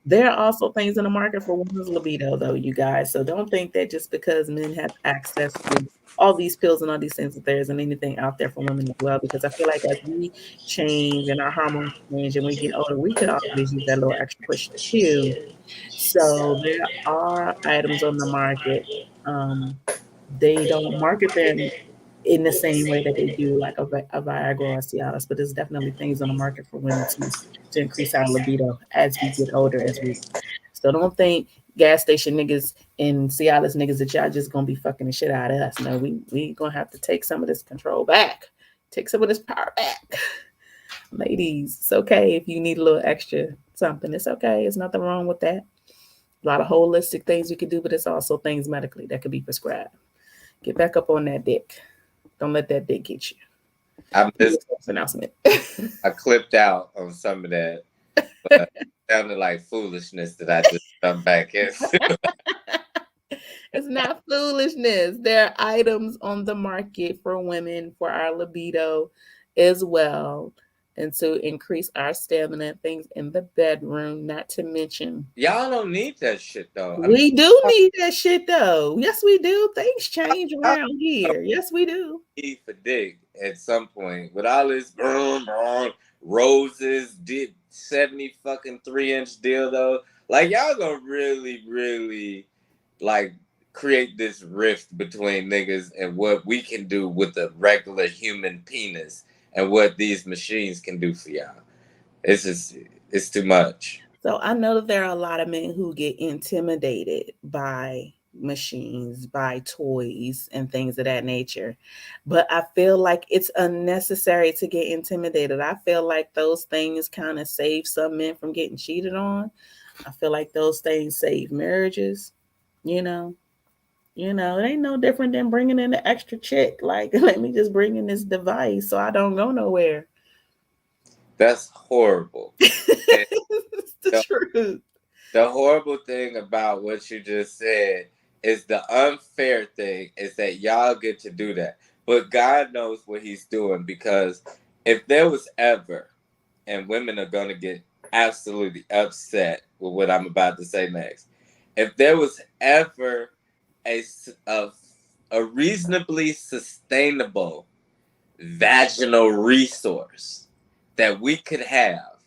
there are also things in the market for women's libido, though, you guys. So don't think that just because men have access to all these pills and all these things that there isn't anything out there for women as well. Because I feel like as we change and our hormones change and we get older, we could always use that little extra push too. So there are items on the market. Um, they don't market them in the same way that they do like a Viagra or a Cialis, but there's definitely things on the market for women to increase our libido as we get older. As we so don't think gas station niggas and Cialis niggas that y'all just gonna be fucking the shit out of us. No, we gonna have to take some of this control back, take some of this power back. Ladies, it's okay if you need a little extra something. It's okay. There's nothing wrong with that. A lot of holistic things we could do, but it's also things medically that could be prescribed. Get back up on that dick. Don't let that dick get you. I missed. Announcement. I clipped out on some of that, but it sounded like foolishness that I just jumped back into. It's not foolishness. There are items on the market for women for our libido as well. And to increase our stamina, things in the bedroom, not to mention. Y'all don't need that shit though. We do need that shit though. Yes, we do. Things change I around here. Yes, we do. need for dick at some point with all this roses, did 70 fucking 3-inch dildo. Like y'all gonna really, really like create this rift between niggas and what we can do with a regular human penis and what these machines can do for y'all. It's just it's too much. So I know that there are a lot of men who get intimidated by machines, by toys, and things of that nature. But I feel like it's unnecessary to get intimidated. I feel like those things kind of save some men from getting cheated on. I feel like those things save marriages. You know, it ain't no different than bringing in an extra chick. Like, let me just bring in this device so I don't go nowhere. That's horrible. It's the truth. The horrible thing about what you just said is the unfair thing is that y'all get to do that. But God knows what he's doing, because if there was ever, and women are going to get absolutely upset with what I'm about to say next, if there was ever a reasonably sustainable vaginal resource that we could have,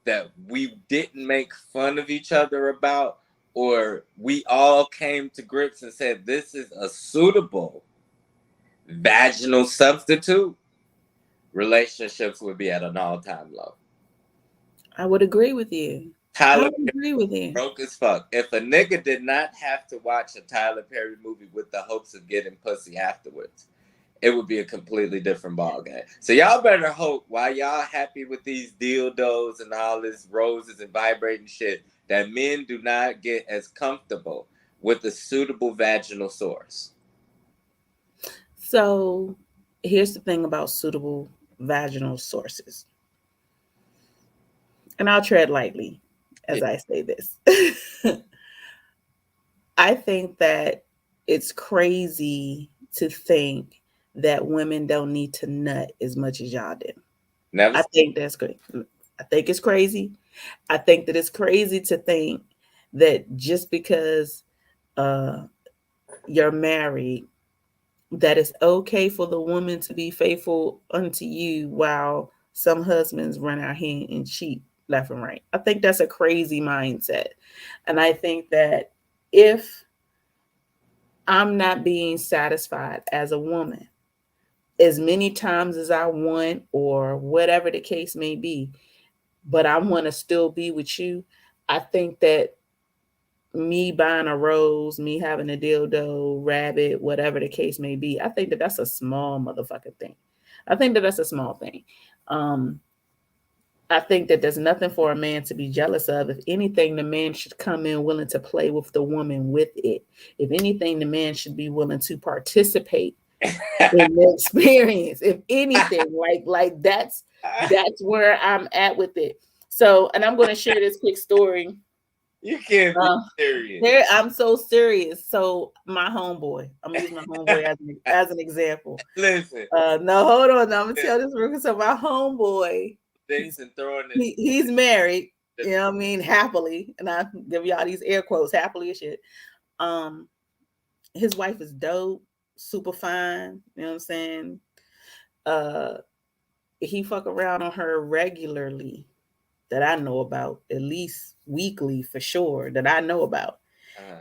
that we didn't make fun of each other about, or we all came to grips and said, this is a suitable vaginal substitute, relationships would be at an all-time low. I would agree with you. Tyler I would agree with you. Broke as fuck. If a nigga did not have to watch a Tyler Perry movie with the hopes of getting pussy afterwards, it would be a completely different ballgame. So y'all better hope, while y'all happy with these dildos and all this roses and vibrating shit, that men do not get as comfortable with a suitable vaginal source. So here's the thing about suitable vaginal sources. And I'll tread lightly as I say this. I think that it's crazy to think that women don't need to nut as much as y'all do. I think that's great. I think it's crazy. I think that it's crazy to think that just because you're married, that it's okay for the woman to be faithful unto you while some husbands run out here and cheat left and right. I think that's a crazy mindset. And I think that if I'm not being satisfied as a woman as many times as I want, or whatever the case may be, but I want to still be with you, I think that me buying a rose, me having a dildo, rabbit, whatever the case may be, I think that that's a small motherfucking thing. I think that that's a small thing. I think that there's nothing for a man to be jealous of. If anything, the man should come in willing to play with the woman with it. If anything, the man should be willing to participate in the experience. If anything, like that's where I'm at with it. So, and I'm going to share this quick story. You can't be serious. I'm so serious. So my homeboy, I'm gonna use my homeboy as an example. Listen. No, hold on. I'm gonna tell this real. So my homeboy, he's married. You know what I mean? Happily, and I give y'all these air quotes, happily and shit. His wife is dope, super fine. You know what I'm saying? He fuck around on her regularly, that I know about, at least weekly for sure, that I know about.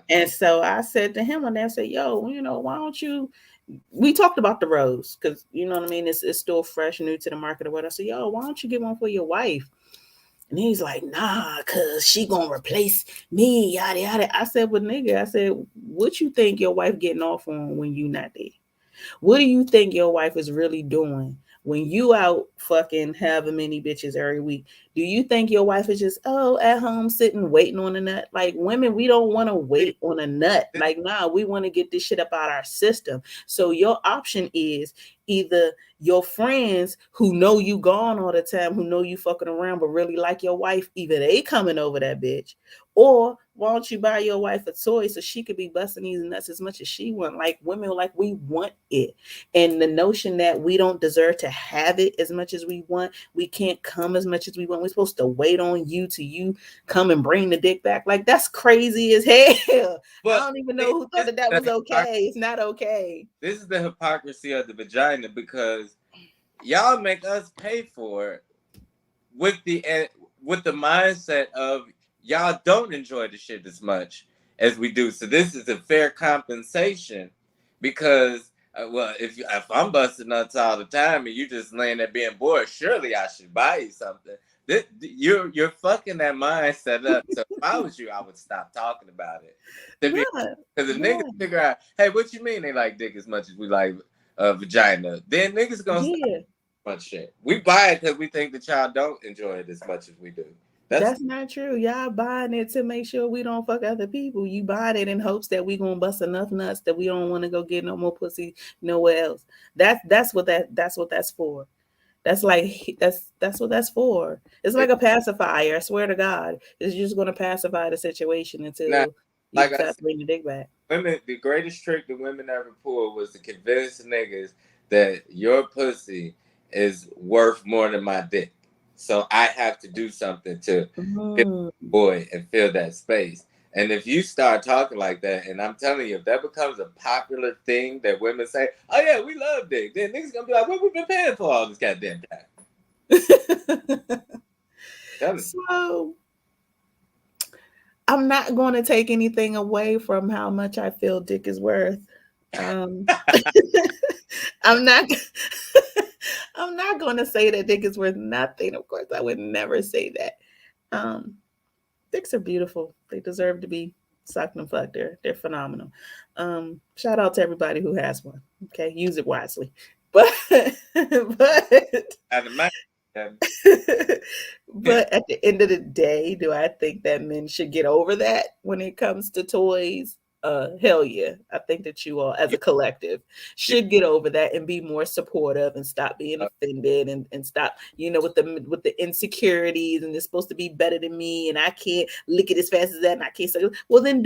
And so I said to him one day, I said, yo, why don't you, we talked about the rose, because you know what I mean, it's still fresh, new to the market or what. I said, yo, why don't you get one for your wife? And he's like, nah, cause she gonna replace me, yada yada. I said, well, nigga, what you think your wife getting off on when you not there? What do you think your wife is really doing when you out fucking having many bitches every week, do you think your wife is just at home sitting waiting on a nut? Like women, we don't want to wait on a nut. Like nah, we want to get this shit up out our system. So your option is either your friends who know you gone all the time, who know you fucking around but really like your wife, either they coming over that bitch, or why don't you buy your wife a toy so she could be busting these nuts as much as she want? Like women, like we want it. And the notion that we don't deserve to have it as much as we want, we can't come as much as we want. We're supposed to wait on you till you come and bring the dick back. Like that's crazy as hell. I don't even know who thought that was okay. It's not okay. This is the hypocrisy of the vagina, because y'all make us pay for it with the mindset of y'all don't enjoy the shit as much as we do. So this is a fair compensation, because if I'm busting nuts all the time and you just laying there being bored, surely I should buy you something. You're fucking that mindset up. So if I was you, I would stop talking about it. Because if niggas figure out, hey, what you mean they like dick as much as we like vagina? Then niggas gonna stop much shit. We buy it because we think that y'all don't enjoy it as much as we do. That's not true. Y'all buying it to make sure we don't fuck other people. You buying it in hopes that we gonna bust enough nuts that we don't want to go get no more pussy nowhere else. That's what that's for. That's like that's what that's for. It's like a pacifier. I swear to God, it's just gonna pacify the situation until you decide to bring the dick back. Women, the greatest trick that women ever pulled was to convince niggas that your pussy is worth more than my dick. So I have to do something to boy and fill that space. And if you start talking like that, and I'm telling you, if that becomes a popular thing that women say, oh yeah, we love dick, then niggas gonna be like, what we been paying for all this goddamn time? So I'm not going to take anything away from how much I feel dick is worth. I'm not I'm not going to say that dick is worth nothing. Of course, I would never say that. Dicks are beautiful. They deserve to be sucked and fucked. They're phenomenal. Shout out to everybody who has one. Okay, use it wisely. But but at the end of the day, do I think that men should get over that when it comes to toys? Hell yeah. I think that you all as a collective should get over that and be more supportive and stop being offended and stop, with the insecurities and it's supposed to be better than me and I can't lick it as fast as that and I can't say, well then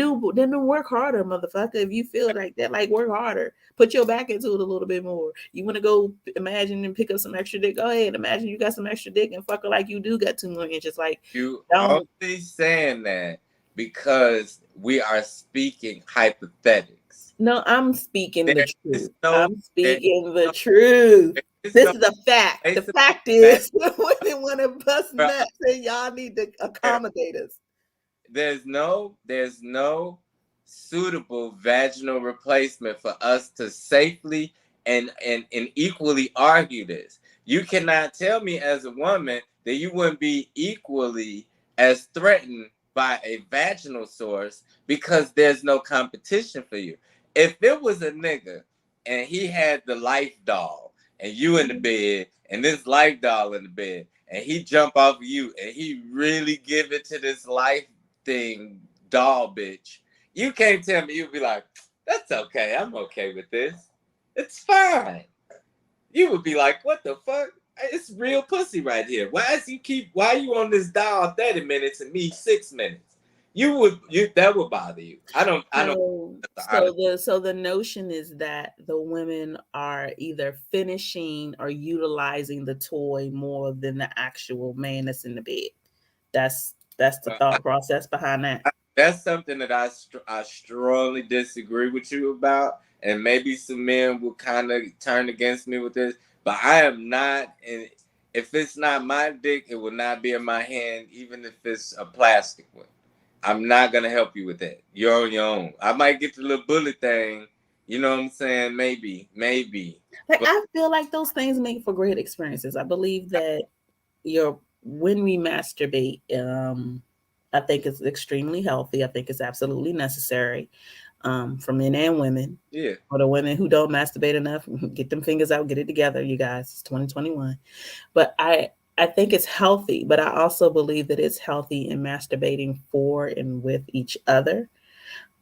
work harder, motherfucker. If you feel like that, like work harder. Put your back into it a little bit more. You want to go imagine and pick up some extra dick? Go ahead. Imagine you got some extra dick and fuck her like you do got 2 more inches. Like you only saying that because we are speaking hypothetics. No, I'm speaking the truth. I'm speaking the truth. This is a fact. The fact is, women want to bust nuts, and y'all need to accommodate us. There's no suitable vaginal replacement for us to safely and equally argue this. You cannot tell me as a woman that you wouldn't be equally as threatened by a vaginal source because there's no competition for you. If it was a nigga and he had the life doll and you in the bed and this life doll in the bed and he jump off of you and he really give it to this life thing doll bitch, you can't tell me you'd be like, that's okay, I'm okay with this, it's fine. You would be like, what the fuck? It's real pussy right here. Why are you on this doll 30 minutes and me 6 minutes? That would bother you. I don't. So the notion is that the women are either finishing or utilizing the toy more than the actual man that's in the bed. That's the thought process behind that. That's something that I strongly disagree with you about, and maybe some men will kind of turn against me with this. But I am not, and if it's not my dick, it will not be in my hand, even if it's a plastic one. I'm not gonna help you with that. You're on your own. I might get the little bullet thing. You know what I'm saying? Maybe. Like, I feel like those things make for great experiences. I believe that when we masturbate, I think it's extremely healthy. I think it's absolutely necessary. for men and women. Yeah. For the women who don't masturbate enough, get them fingers out, get it together, you guys. It's 2021. But I think it's healthy, but I also believe that it's healthy in masturbating for and with each other.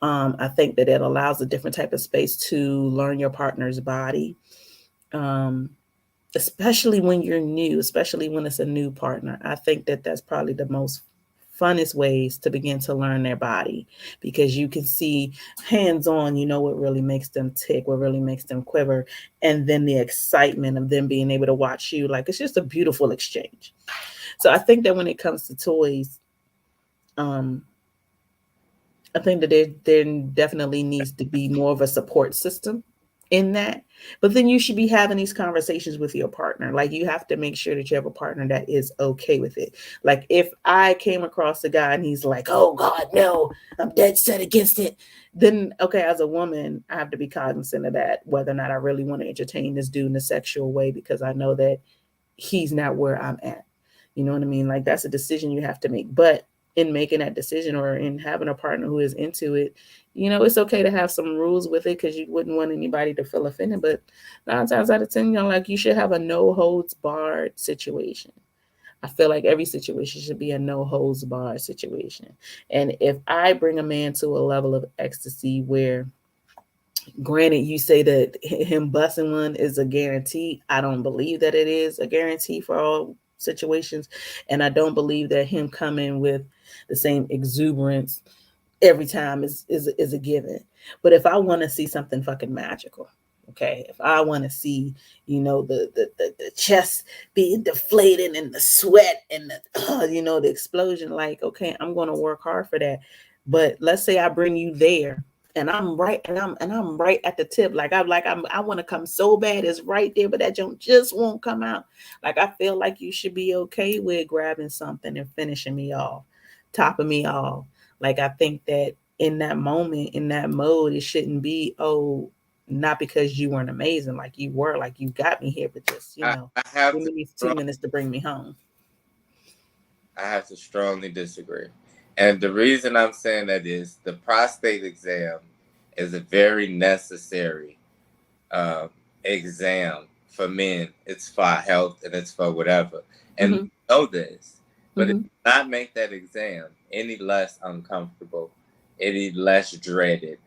I think that it allows a different type of space to learn your partner's body, um, especially when you're new, especially when it's a new partner. I think that that's probably the most funnest ways to begin to learn their body, because you can see hands on, you know, what really makes them tick, what really makes them quiver, and then the excitement of them being able to watch you. Like, it's just a beautiful exchange. So I think that when it comes to toys, um, I think that there definitely needs to be more of a support system in that. But then you should be having these conversations with your partner. Like, you have to make sure that you have a partner that is okay with it. Like, if I came across a guy and he's like, "Oh God, no, I'm dead set against it," then okay, as a woman, I have to be cognizant of that, whether or not I really want to entertain this dude in a sexual way, because I know that he's not where I'm at. You know what I mean? Like, that's a decision you have to make. But in making that decision, or in having a partner who is into it, you know, it's okay to have some rules with it, because you wouldn't want anybody to feel offended. But 9 times out of 10, you know, like, you should have a no holds barred situation. I feel like every situation should be a no holds barred situation. And if I bring a man to a level of ecstasy where, granted, you say that him busting one is a guarantee, I don't believe that it is a guarantee for all situations. And I don't believe that him coming with the same exuberance every time is a given. But if I want to see something fucking magical, okay, if I want to see, you know, the chest being deflated and the sweat and the you know, the explosion, like, okay, I'm going to work hard for that. But let's say I bring you there, and I'm right at the tip, I want to come so bad, it's right there, but that joint just won't come out. Like, I feel like you should be okay with grabbing something and finishing me off, topping me off. Like, I think that in that moment, in that mode, it shouldn't be, oh, not because you weren't amazing, like you were, like you got me here, but just, you know, I have give to me these 2 minutes to bring me home. I have to strongly disagree. And the reason I'm saying that is the prostate exam is a very necessary um, exam for men. It's for our health and it's for whatever. And we know this, but it does not make that exam any less uncomfortable, any less dreaded,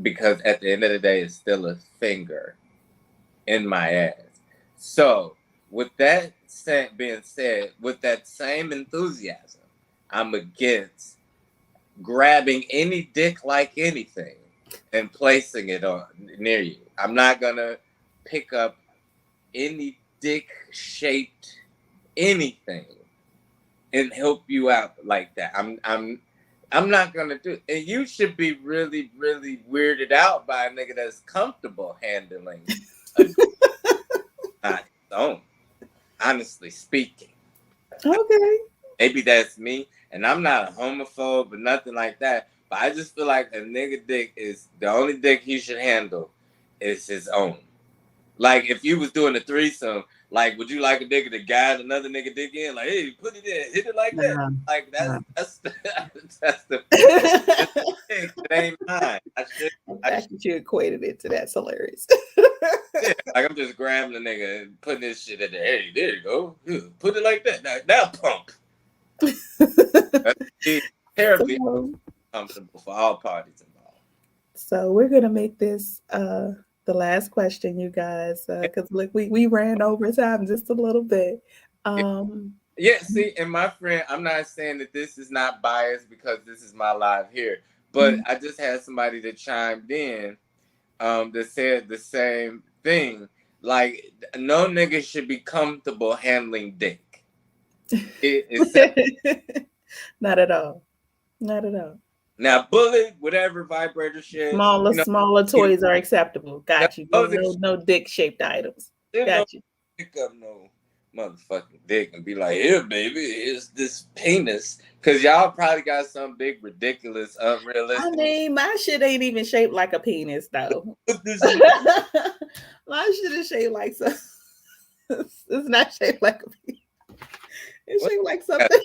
because at the end of the day, it's still a finger in my ass. So, with that being said, with that same enthusiasm, I'm against grabbing any dick like anything and placing it on near you. I'm not gonna pick up any dick shaped anything and help you out like that. I'm not gonna do it. And you should be really, really weirded out by a nigga that's comfortable handling a not his own. Honestly speaking. Okay. Maybe that's me, and I'm not a homophobe or nothing like that. But I just feel like a nigga dick is the only dick he should handle is his own. Like, if you was doing a threesome, like, would you like a nigga to guide another nigga dick in? Like, hey, put it in, hit it like that. Nah, Like, nah. that's that's the thing. It ain't mine. The fact that you equated it to that's hilarious. Yeah, like, I'm just grabbing the nigga and putting this shit in there. Hey, there you go. Put it like that. Now pump. That's terribly comfortable for all parties involved. So we're gonna make this the last question, you guys, because look, we ran over time just a little bit. Yeah, see, and my friend, I'm not saying that this is not biased because this is my live here, but I just had somebody that chimed in that said the same thing. Like, no nigga should be comfortable handling dick. Not at all. Not at all. Now, bullet, whatever, vibrator shit, Smaller toys are acceptable. Got you. those No dick shaped items. Got you. Pick up no motherfucking dick and be like, here, baby, here's this penis. Because y'all probably got some big, ridiculous, unrealistic. I mean, my shit ain't even shaped like a penis, though. My shit is shaped like some. It's not shaped like a penis. It's shaped like something.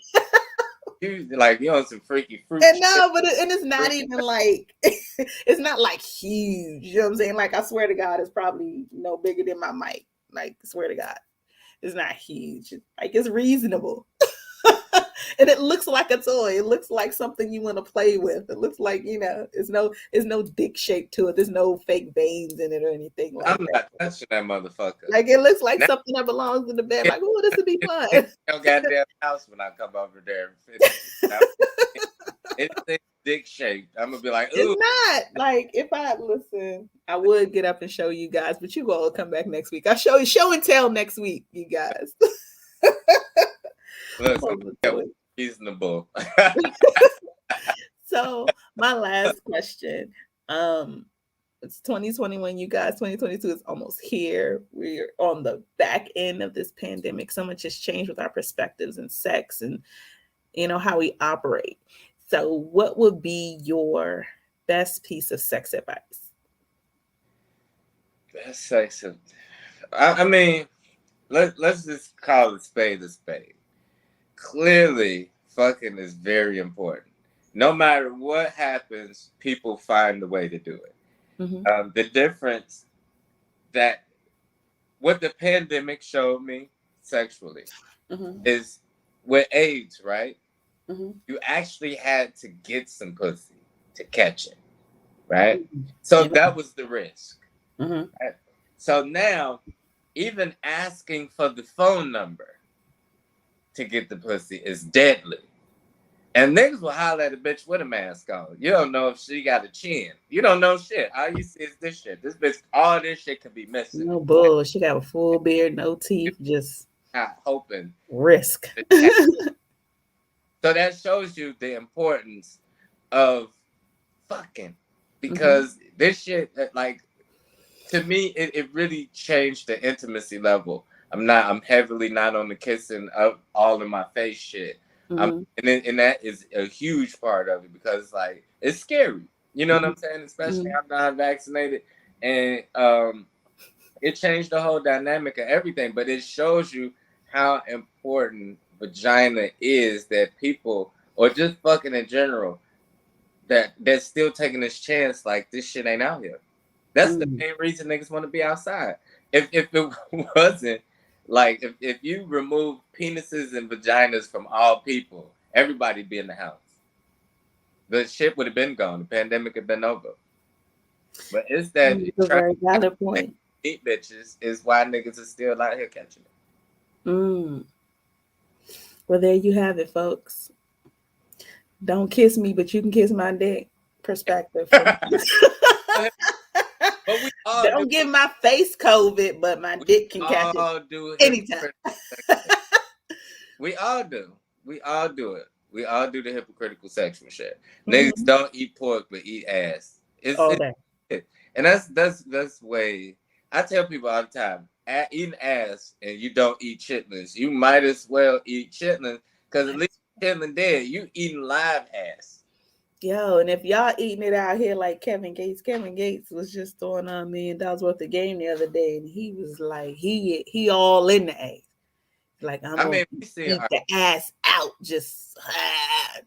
You like you on some freaky fruit And shit. no, but it's not even like it's not like huge. You know what I'm saying? Like I swear to God, it's probably no bigger than my mic. Like I swear to God, it's not huge. Like it's reasonable. And it looks like a toy. It looks like something you want to play with. It looks like, it's no dick shape to it. There's no fake veins in it or anything like I'm that. not touching that motherfucker. Like it looks like Now, something that belongs in the bed. Like, oh, this would be fun. your goddamn house when I come over there. Anything dick shaped, I'm gonna be like, ooh. It's not like if I listen, I would get up and show you guys, but you all come back next week. I'll show and tell next week, you guys. Look, reasonable. So my last question. It's 2021, you guys. 2022 is almost here. We're on the back end of this pandemic. So much has changed with our perspectives and sex and how we operate. So what would be your best piece of sex advice? Best sex. I mean, let's just call it spade a spade. Clearly, fucking is very important. No matter what happens, people find a way to do it. Mm-hmm. The difference that what the pandemic showed me sexually Mm-hmm. is with AIDS, right? Mm-hmm. You actually had to get some pussy to catch it, right? Mm-hmm. So Yeah. that was the risk. Mm-hmm. Right? So now, even asking for the phone number to get the pussy is deadly. And niggas will holler at a bitch with a mask on. You don't know if she got a chin. You don't know shit. All you see is this shit. This bitch, all this shit could be missing. No bull. She got a full beard, no teeth, just Not hoping. risk. So that shows you the importance of fucking. Because this shit, like, to me, it really changed the intimacy level. I'm heavily not on the kissing of all in my face shit. Mm-hmm. And that is a huge part of it because like it's scary. You know what I'm saying? Especially I'm not vaccinated, and it changed the whole dynamic of everything. But it shows you how important vagina is that people or just fucking in general that's still taking this chance. Like this shit ain't out here. That's the main reason niggas want to be outside. If it wasn't, like, if you remove penises and vaginas from all people, everybody'd be in the house. The shit would have been gone. The pandemic had been over. But it's that That's a very valid point. Eat bitches is why niggas are still out here catching it. Well, there you have it, folks. Don't kiss me, but you can kiss my dick. Perspective. But we all don't give my face COVID, but my dick can catch it anytime. We all do. We all do it. We all do the hypocritical sexual shit. Niggas don't eat pork but eat ass. And that's way. I tell people all the time, eating ass and you don't eat chitlins, you might as well eat chitlins because at least chitlin dead. You eating live ass. Yo, and if y'all eating it out here like Kevin Gates was just throwing $1 million worth of game the other day, and he was like, he all in the ass. Like I'm gonna eat the ass out, just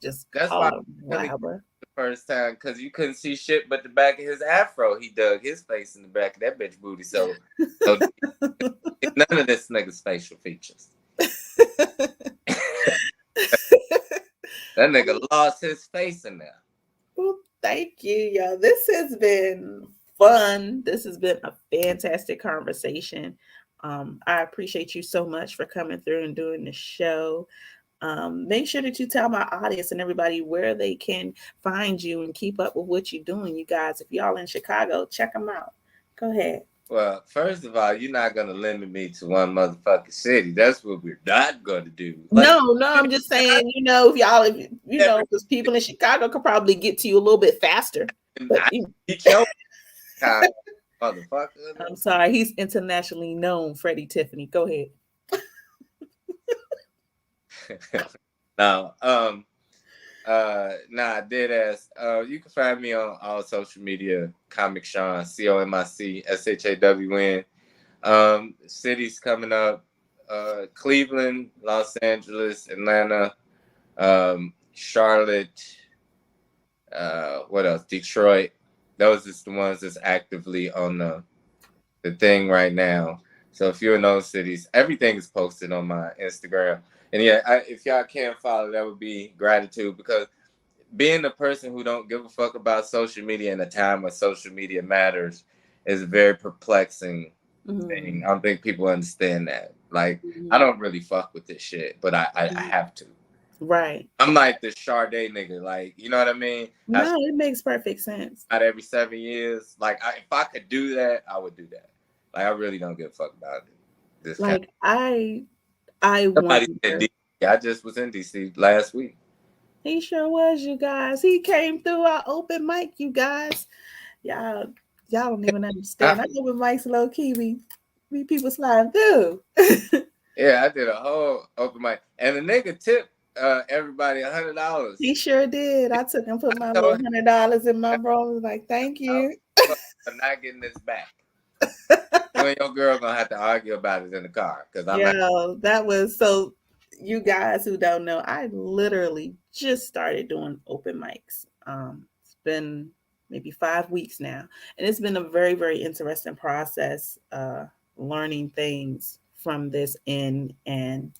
that's why the first time because you couldn't see shit but the back of his afro. He dug his face in the back of that bitch booty, so none of this nigga's facial features. That nigga lost his face in there. Well, thank you, y'all. This has been fun. This has been a fantastic conversation. I appreciate you so much for coming through and doing the show. Make sure that you tell my audience and everybody where they can find you and keep up with what you're doing. You guys, if y'all in Chicago, check them out. Go ahead. Well, first of all, you're not going to limit me to one motherfucking city. That's what we're not going to do. Like, no, I'm just saying, if y'all, because people in Chicago could probably get to you a little bit faster. But, motherfucker. I'm sorry. He's internationally known, Freddie Tiffany. Go ahead. Dead ass. You can find me on all social media. Comic Shawn, COMICSHAWN. Cities coming up: Cleveland, Los Angeles, Atlanta, Charlotte, what else? Detroit. Those is the ones that's actively on the thing right now. So if you're in those cities, everything is posted on my Instagram. And yeah, if y'all can't follow, that would be gratitude, because being the person who don't give a fuck about social media in a time when social media matters is a very perplexing thing. I don't think people understand that. Like, I don't really fuck with this shit, but I have to. Right. I'm like the Sade nigga. Like, you know what I mean? No, it makes perfect sense. Not every 7 years. Like, if I could do that, I would do that. Like, I really don't give a fuck about it. This like kind I somebody wonder. said DC. I just was in DC last week. He sure was, you guys. He came through our open mic, you guys. Y'all don't even understand. I open mics low key. We people sliding through. Yeah, I did a whole open mic, and the nigga tipped everybody $100. He sure did. I took and put my little $100 in my bro. I was like, thank you. I'm not getting this back. You and your girl gonna have to argue about it in the car, because I'm not. That was so. You guys who don't know, I literally just started doing open mics. It's been maybe 5 weeks now, and it's been a very, very interesting process. Learning things from this end, and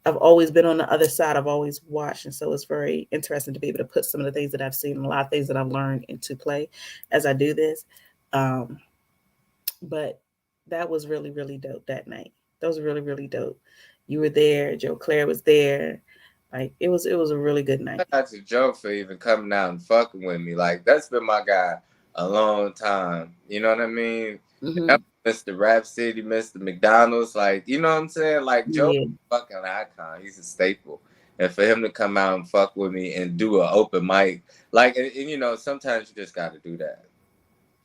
I've always been on the other side. I've always watched, and so it's very interesting to be able to put some of the things that I've seen, and a lot of things that I've learned into play as I do this. But that was really, really dope that night. That was really, really dope. You were there. Joe Claire was there. Like it was a really good night. Shout out to Joe for even coming out and fucking with me. Like, that's been my guy a long time. You know what I mean? That was Mr. Rap City, Mr. McDonald's. Like, you know what I'm saying? Like, Joe's a fucking icon. He's a staple. And for him to come out and fuck with me and do an open mic, like, and you know, sometimes you just got to do that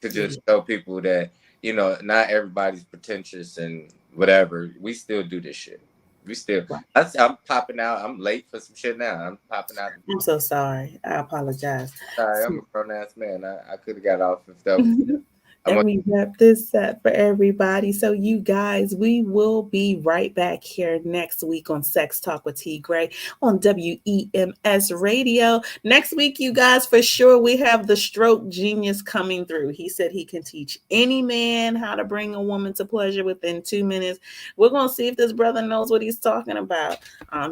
to just show people that, you know, not everybody's pretentious and whatever. We still do this shit. We still. I'm popping out. I'm late for some shit now. I'm popping out. I'm so sorry. I apologize. Sorry, I'm a grown ass man. I could have got off if that was. And we wrap this up for everybody. So, you guys, we will be right back here next week on Sex Talk with T. Graye on WEMS Radio. Next week, you guys, for sure, we have the stroke genius coming through. He said he can teach any man how to bring a woman to pleasure within 2 minutes. We're going to see if this brother knows what he's talking about.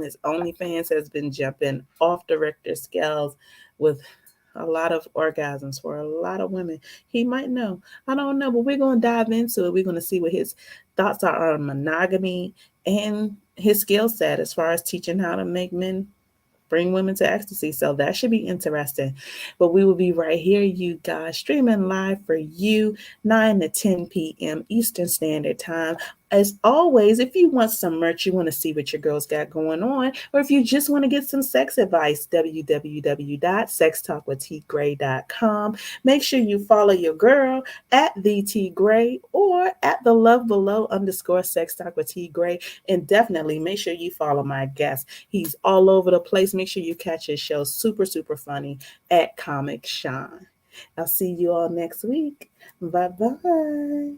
His OnlyFans has been jumping off the Richter scales with a lot of orgasms for a lot of women. He might know. I don't know, but we're going to dive into it. We're going to see what his thoughts are on monogamy and his skill set as far as teaching how to make men bring women to ecstasy. So that should be interesting. But we will be right here, you guys, streaming live for you, 9 to 10 p.m. Eastern Standard Time. As always, if you want some merch, you want to see what your girls got going on, or if you just want to get some sex advice, www.sextalkwithtgraye.com. Make sure you follow your girl at the T Graye or at the love below _ sex talk with T Graye. And definitely make sure you follow my guest. He's all over the place. Make sure you catch his show, super, super funny, at Comic Shawn. I'll see you all next week. Bye-bye.